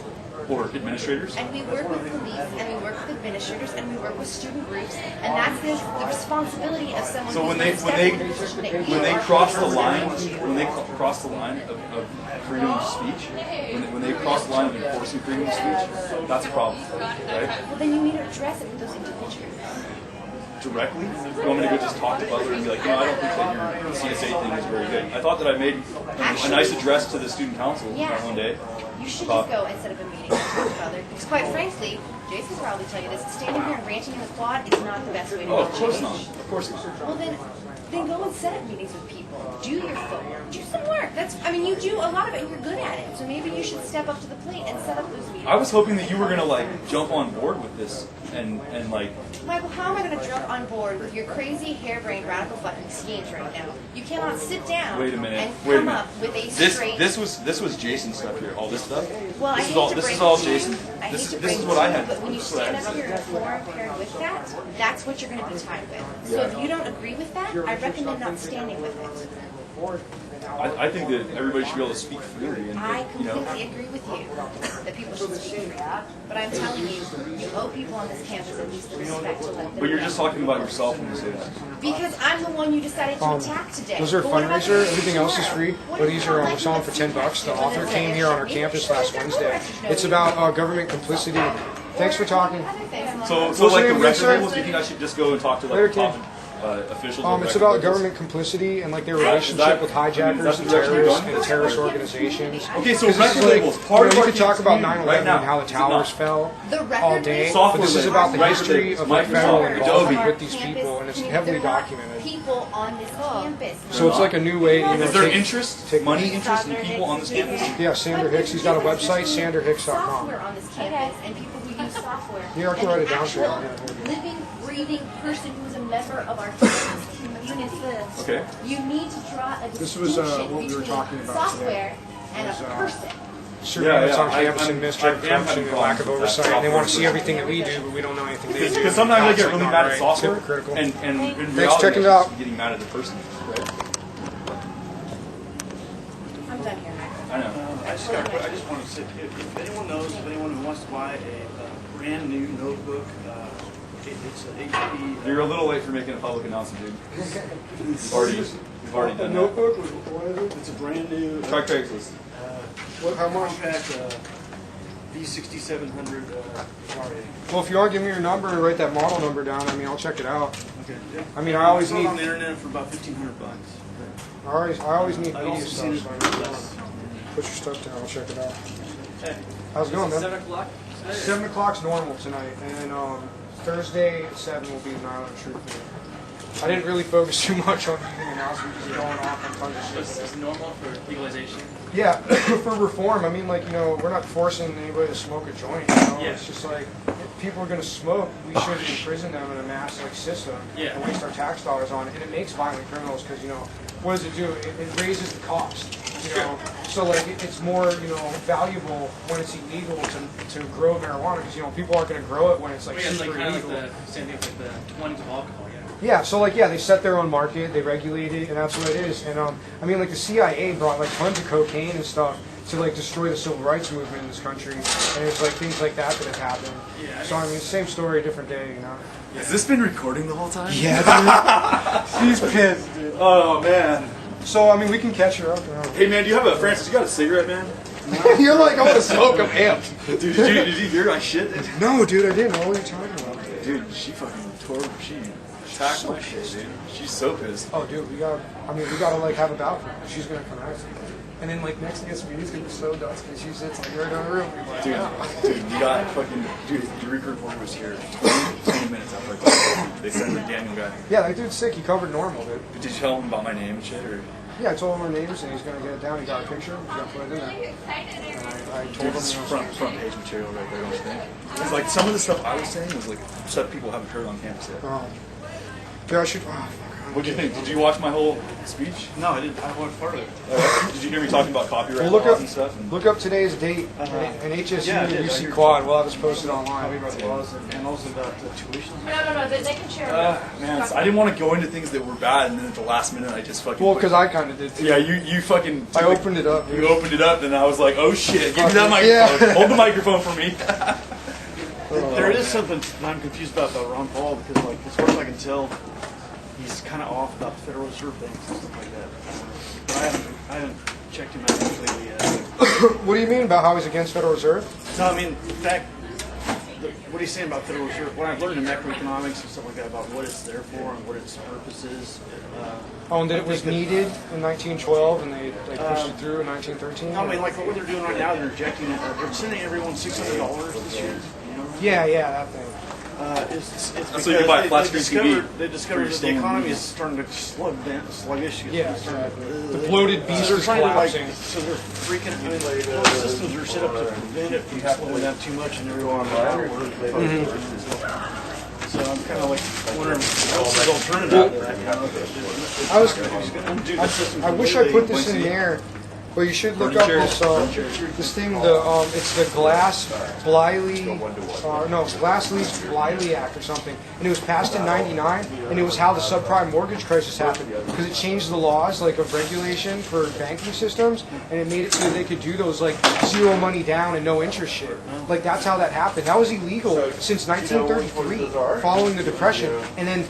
[SPEAKER 1] Or administrators.
[SPEAKER 5] And we work with police, and we work with administrators, and we work with student groups, and that's the responsibility of someone
[SPEAKER 1] So
[SPEAKER 5] who's
[SPEAKER 1] when
[SPEAKER 5] going
[SPEAKER 1] they
[SPEAKER 5] to step into the position that you
[SPEAKER 1] when they
[SPEAKER 5] are.
[SPEAKER 1] cross the line of freedom of speech, when they cross the line of enforcing freedom of speech, that's a problem, right?
[SPEAKER 5] Well, then you need to address it with those individuals.
[SPEAKER 1] Directly, you want me to go just talk to Butler and be like, I don't think that your CSA thing is very good. I thought that I made a nice address to the student council one day.
[SPEAKER 5] You should
[SPEAKER 1] about-
[SPEAKER 5] just go and set up a meeting with your brother. Because quite frankly, Jason will probably tell you this, standing here and ranting in the quad is not the best way to
[SPEAKER 1] Oh,
[SPEAKER 5] do
[SPEAKER 1] of course
[SPEAKER 5] change.
[SPEAKER 1] not. Of course not.
[SPEAKER 5] Well then go and set up meetings with people. Do your footwork. Do some work. I mean, you do a lot of it and you're good at it. So maybe you should step up to the plate and set up those meetings.
[SPEAKER 1] I was hoping that you were gonna like jump on board with this and like.
[SPEAKER 5] Michael, how am I going to jump on board with your crazy, harebrained, radical fucking schemes right now? You cannot sit down
[SPEAKER 1] Wait a minute.
[SPEAKER 5] and
[SPEAKER 1] Wait a
[SPEAKER 5] come
[SPEAKER 1] minute.
[SPEAKER 5] up with a
[SPEAKER 1] This
[SPEAKER 5] straight...
[SPEAKER 1] this was Jason's stuff here. All this stuff.
[SPEAKER 5] Well, I
[SPEAKER 1] This
[SPEAKER 5] hate
[SPEAKER 1] is all.
[SPEAKER 5] to
[SPEAKER 1] This
[SPEAKER 5] break
[SPEAKER 1] is all
[SPEAKER 5] it to you.
[SPEAKER 1] Jason.
[SPEAKER 5] I hate
[SPEAKER 1] This
[SPEAKER 5] to
[SPEAKER 1] this
[SPEAKER 5] break
[SPEAKER 1] is
[SPEAKER 5] it
[SPEAKER 1] what
[SPEAKER 5] to
[SPEAKER 1] I
[SPEAKER 5] you,
[SPEAKER 1] had.
[SPEAKER 5] but when you stand up here and forum paired with that, that's what you're going to be tied with. So if you don't agree with that, I recommend not standing with it.
[SPEAKER 1] I think that everybody should be able to speak freely, and
[SPEAKER 5] I
[SPEAKER 1] you know.
[SPEAKER 5] completely agree with you that people should speak freely. But I'm telling you, you owe people on this campus at least the respect to let them
[SPEAKER 1] But you're
[SPEAKER 5] know.
[SPEAKER 1] just talking about yourself when you say that.
[SPEAKER 5] Because I'm the one you decided to attack today.
[SPEAKER 6] Those are a
[SPEAKER 5] But what about
[SPEAKER 6] fundraiser.
[SPEAKER 5] the
[SPEAKER 6] Everything else is
[SPEAKER 5] tomorrow?
[SPEAKER 6] free. But these are we're selling for $10. The author came here on our campus last Wednesday. It's about government complicity. Thanks for talking.
[SPEAKER 1] So
[SPEAKER 6] What's
[SPEAKER 1] like
[SPEAKER 6] your
[SPEAKER 1] the
[SPEAKER 6] name,
[SPEAKER 1] record
[SPEAKER 6] sir?
[SPEAKER 1] labels, do you think I should just go and talk to like
[SPEAKER 6] Later,
[SPEAKER 1] the top
[SPEAKER 6] kid.
[SPEAKER 1] officials? of
[SPEAKER 6] It's
[SPEAKER 1] record
[SPEAKER 6] about
[SPEAKER 1] labels?
[SPEAKER 6] government complicity and like their
[SPEAKER 1] Is
[SPEAKER 6] relationship
[SPEAKER 1] that-
[SPEAKER 6] with
[SPEAKER 1] I mean, is
[SPEAKER 6] hijackers
[SPEAKER 1] that
[SPEAKER 6] and
[SPEAKER 1] the direction you're
[SPEAKER 6] terrorists
[SPEAKER 1] going?
[SPEAKER 6] and terrorist organizations.
[SPEAKER 1] Okay, so
[SPEAKER 6] 'Cause this
[SPEAKER 1] record
[SPEAKER 6] is like,
[SPEAKER 1] labels, part of
[SPEAKER 6] you
[SPEAKER 1] our
[SPEAKER 6] could talk about
[SPEAKER 1] community
[SPEAKER 6] 9/11
[SPEAKER 1] right now.
[SPEAKER 6] and how the
[SPEAKER 1] Is it not?
[SPEAKER 6] towers fell
[SPEAKER 5] The record
[SPEAKER 6] all day.
[SPEAKER 5] labels
[SPEAKER 1] Software
[SPEAKER 6] But this is
[SPEAKER 1] labels,
[SPEAKER 6] about the
[SPEAKER 1] record
[SPEAKER 6] history
[SPEAKER 1] labels,
[SPEAKER 6] of like
[SPEAKER 1] Microsoft,
[SPEAKER 6] federal
[SPEAKER 1] Adobe.
[SPEAKER 6] involvement
[SPEAKER 5] Our
[SPEAKER 6] with these
[SPEAKER 5] campus
[SPEAKER 6] people, and it's
[SPEAKER 5] community.
[SPEAKER 6] heavily
[SPEAKER 5] They're not
[SPEAKER 6] documented.
[SPEAKER 5] People on this campus.
[SPEAKER 6] So it's like a new way.
[SPEAKER 1] Is there
[SPEAKER 6] take-
[SPEAKER 1] interest,
[SPEAKER 6] take-
[SPEAKER 1] money interest in people on this campus?
[SPEAKER 6] Yeah, Sander Hicks. He's got a website, sanderhicks.com.
[SPEAKER 5] Software on this campus and people who use software.
[SPEAKER 6] Yeah, I can
[SPEAKER 5] and
[SPEAKER 6] write
[SPEAKER 5] an
[SPEAKER 6] it down for you.
[SPEAKER 5] actual living, breathing person who's a member of our campus community.
[SPEAKER 1] Okay.
[SPEAKER 5] You need to draw a
[SPEAKER 6] This was,
[SPEAKER 5] distinction
[SPEAKER 6] what we were
[SPEAKER 5] between
[SPEAKER 6] talking about
[SPEAKER 5] software and a person.
[SPEAKER 6] Surveillance
[SPEAKER 1] Yeah,
[SPEAKER 6] on
[SPEAKER 1] yeah,
[SPEAKER 6] campus
[SPEAKER 1] I'm-
[SPEAKER 6] and mystery,
[SPEAKER 1] I am
[SPEAKER 6] corruption,
[SPEAKER 1] having
[SPEAKER 6] and lack of
[SPEAKER 1] problems with that
[SPEAKER 6] oversight. And they want to
[SPEAKER 1] software.
[SPEAKER 6] see everything that we do, but we don't know anything they do.
[SPEAKER 1] Because sometimes I
[SPEAKER 6] That's,
[SPEAKER 1] get
[SPEAKER 6] like,
[SPEAKER 1] really
[SPEAKER 6] not
[SPEAKER 1] mad
[SPEAKER 6] right.
[SPEAKER 1] at software,
[SPEAKER 6] It's hypocritical.
[SPEAKER 1] and in
[SPEAKER 6] Thanks,
[SPEAKER 1] reality,
[SPEAKER 6] check it
[SPEAKER 1] I'm
[SPEAKER 6] out.
[SPEAKER 1] just getting mad at the person. Right?
[SPEAKER 5] I'm done here, Max.
[SPEAKER 1] I know.
[SPEAKER 9] I just want to say, if anyone knows, if anyone who wants to buy a brand new notebook, it's an HP.
[SPEAKER 1] You're a little late for making a public announcement, dude. We've already done that.
[SPEAKER 6] Notebook, what is it?
[SPEAKER 9] It's a brand new.
[SPEAKER 1] Try Craigslist.
[SPEAKER 6] How much?
[SPEAKER 9] Compact V6700 RA.
[SPEAKER 6] Well, if you are, give me your number and write that model number down. I mean, I'll check it out.
[SPEAKER 9] Okay.
[SPEAKER 6] I mean, I always
[SPEAKER 9] It's
[SPEAKER 6] need,
[SPEAKER 9] on the internet for about $1,500.
[SPEAKER 6] I always need
[SPEAKER 9] I've
[SPEAKER 6] media
[SPEAKER 9] also seen
[SPEAKER 6] stuff.
[SPEAKER 9] it
[SPEAKER 6] So
[SPEAKER 9] for
[SPEAKER 6] I
[SPEAKER 9] less.
[SPEAKER 6] put your stuff down. I'll check it out.
[SPEAKER 9] Hey,
[SPEAKER 6] How's it going, man?
[SPEAKER 9] 7 o'clock?
[SPEAKER 6] 7 o'clock's normal tonight, and Thursday at 7 will be 911Truth. I didn't really focus too much on anything else. We're just going off on tons of shit.
[SPEAKER 9] It's normal for legalization.
[SPEAKER 6] Yeah, for reform. I mean, like, we're not forcing anybody to smoke a joint.
[SPEAKER 9] Yeah.
[SPEAKER 6] It's just like, if people are going to smoke, we shouldn't imprison them in a mass system and waste our tax dollars on it. And it makes violent criminals because what does it do? It raises the cost. So like it's more valuable when it's illegal to grow marijuana because people aren't going to grow it when it's like super illegal.
[SPEAKER 9] Same thing with the 20s of alcohol.
[SPEAKER 6] Yeah, so they set their own market, they regulate it, and that's what it is. And I mean, like the CIA brought like tons of cocaine and stuff to like destroy the civil rights movement in this country, and it's like things like that have happened. Yeah, so I mean, same story, different day,
[SPEAKER 1] Has this been recording the whole time?
[SPEAKER 6] Yeah, dude. She's pissed, dude.
[SPEAKER 1] Oh man.
[SPEAKER 6] So I mean, we can catch her up.
[SPEAKER 1] Hey man, do you have Francis? You got a cigarette, man?
[SPEAKER 6] You're like, I want to smoke. I'm amped.
[SPEAKER 1] Dude, did you hear my shit?
[SPEAKER 6] No, dude, I didn't. What are you talking about?
[SPEAKER 1] Dude, she fucking tore. She attacked my shit, dude. She's so pissed.
[SPEAKER 6] Oh, dude, we gotta like have a bout for her. She's gonna come out. And then like next against me, he's gonna be so dusty. She sits like right on the room. Like,
[SPEAKER 1] Dude, you got fucking. Dude, the reporter was here 20 minutes after I talked. They sent the Daniel guy.
[SPEAKER 6] Yeah, that dude's sick. He covered normal, dude.
[SPEAKER 1] Did you tell him about my name and shit, or?
[SPEAKER 6] Yeah, I told him our names and he's gonna get it down. He got a picture. He's gonna put it in there. And I told
[SPEAKER 1] Dude,
[SPEAKER 6] him.
[SPEAKER 1] this is front page material right there, don't you think? It's like some of the stuff I was saying was like stuff people haven't heard on campus yet.
[SPEAKER 6] Yeah, I should.
[SPEAKER 1] What do you think? Did you watch my whole speech?
[SPEAKER 9] No, I didn't. I watched part of it.
[SPEAKER 1] Did you hear me talking about copyright
[SPEAKER 6] Well, look
[SPEAKER 1] laws
[SPEAKER 6] up,
[SPEAKER 1] and stuff? And
[SPEAKER 6] look up today's date and HSU
[SPEAKER 9] Yeah, I
[SPEAKER 6] and
[SPEAKER 9] did. I
[SPEAKER 6] UC
[SPEAKER 9] heard
[SPEAKER 6] Quad.
[SPEAKER 9] you.
[SPEAKER 6] We'll have this posted online.
[SPEAKER 9] Copyright laws and also about tuition.
[SPEAKER 5] No, they can share.
[SPEAKER 1] man, I didn't want to go into things that were bad, and then at the last minute, I just fucking.
[SPEAKER 6] Well, because I kind of did too.
[SPEAKER 1] Yeah, you fucking.
[SPEAKER 6] I opened it up.
[SPEAKER 1] You opened it up, and I was like, oh shit, give me that microphone.
[SPEAKER 6] Yeah.
[SPEAKER 1] Hold the microphone for me.
[SPEAKER 9] There is something that I'm confused about Ron Paul because, like, as far as I can tell, he's kind of off about the Federal Reserve banks and stuff like that. But I haven't checked him out completely yet.
[SPEAKER 6] What do you mean about how he's against Federal Reserve?
[SPEAKER 9] No, I mean, in fact, what he's saying about Federal Reserve, what I've learned in macroeconomics and stuff like that about what it's there for and what its purpose is.
[SPEAKER 6] And that it was needed in 1912 and they pushed it through in 1913?
[SPEAKER 9] I mean, like what they're doing right now, they're injecting it. They're sending everyone $600 this year.
[SPEAKER 6] Yeah, that thing.
[SPEAKER 9] It's because
[SPEAKER 1] so you can buy a flat screen TV
[SPEAKER 9] they discovered that the economy is starting to sluggish.
[SPEAKER 6] Yeah, the bloated beast
[SPEAKER 9] So they're
[SPEAKER 6] is
[SPEAKER 9] trying to
[SPEAKER 6] collapsing.
[SPEAKER 9] so they're freaking. I mean, those systems are set up to prevent it from slowing down too much, and everyone. So I'm kind of like wondering what's the alternative to that. You know?
[SPEAKER 6] I was.
[SPEAKER 9] Undo the system
[SPEAKER 6] I wish I put
[SPEAKER 9] completely.
[SPEAKER 6] this in there. But you should look up this thing. It's the Glass Lease Bliley Act or something, and it was passed in '99, and it was how the subprime mortgage crisis happened because it changed the laws like of regulation for banking systems, and it made it so they could do those like zero money down and no interest shit. Like that's how that happened. That was illegal since 1933, following the Depression. And then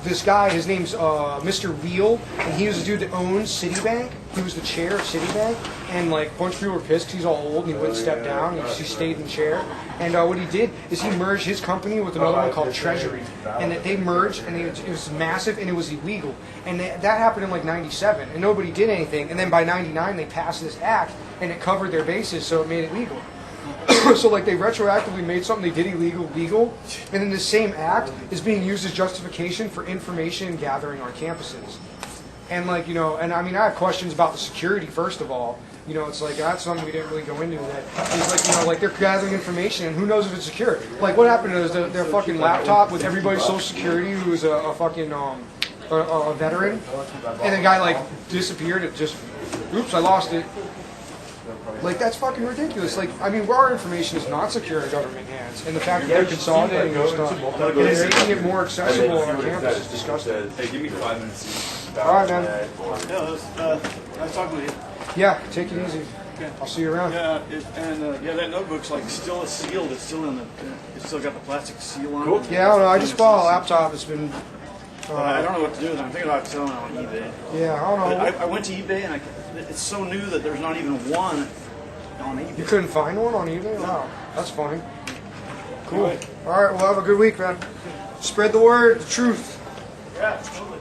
[SPEAKER 6] this guy, his name's Mr. Wheel, and he was the dude that owns Citibank. He was the chair of Citibank, and like a bunch of people were pissed 'cause he's all old and he wouldn't step down. He stayed in the chair. And what he did is he merged his company with another one called Treasury, and that they merged, and it was massive and it was illegal. And that happened in like '97, and nobody did anything. And then by '99 they passed this act, and it covered their bases, so it made it legal. So like they retroactively made something they did illegal legal, and then the same act is being used as justification for information gathering on campuses. And like, you know, and I mean, I have questions about the security, first of all. You know, it's like, that's something we didn't really go into. That it's like, you know, like they're gathering information, and who knows if it's secure. Like, what happened is their fucking laptop with everybody's social security who was a fucking a veteran, and the guy like disappeared. It just, oops, I lost it. Like, that's fucking ridiculous. Like, I mean, our information is not secure in government hands, and the fact that they're consolidating their stuff and making it more accessible on our campus is disgusting.
[SPEAKER 1] Hey, give me 5 minutes.
[SPEAKER 6] All right, man.
[SPEAKER 9] Yeah, nice talking with you.
[SPEAKER 6] Yeah, take it easy. I'll see you around.
[SPEAKER 9] Yeah, that notebook's like still sealed. It's still it's still got the plastic seal on it.
[SPEAKER 6] Yeah, I don't know. I just bought a laptop. It's been.
[SPEAKER 9] I don't know what to do with it. I'm thinking about selling it on eBay.
[SPEAKER 6] Yeah, I don't know.
[SPEAKER 9] I went to eBay and it's so new that there's not even one on eBay.
[SPEAKER 6] You couldn't find one on eBay? Wow, that's funny. Cool. All right, well, have a good week, man. Spread the word, the truth.
[SPEAKER 9] Yeah, totally.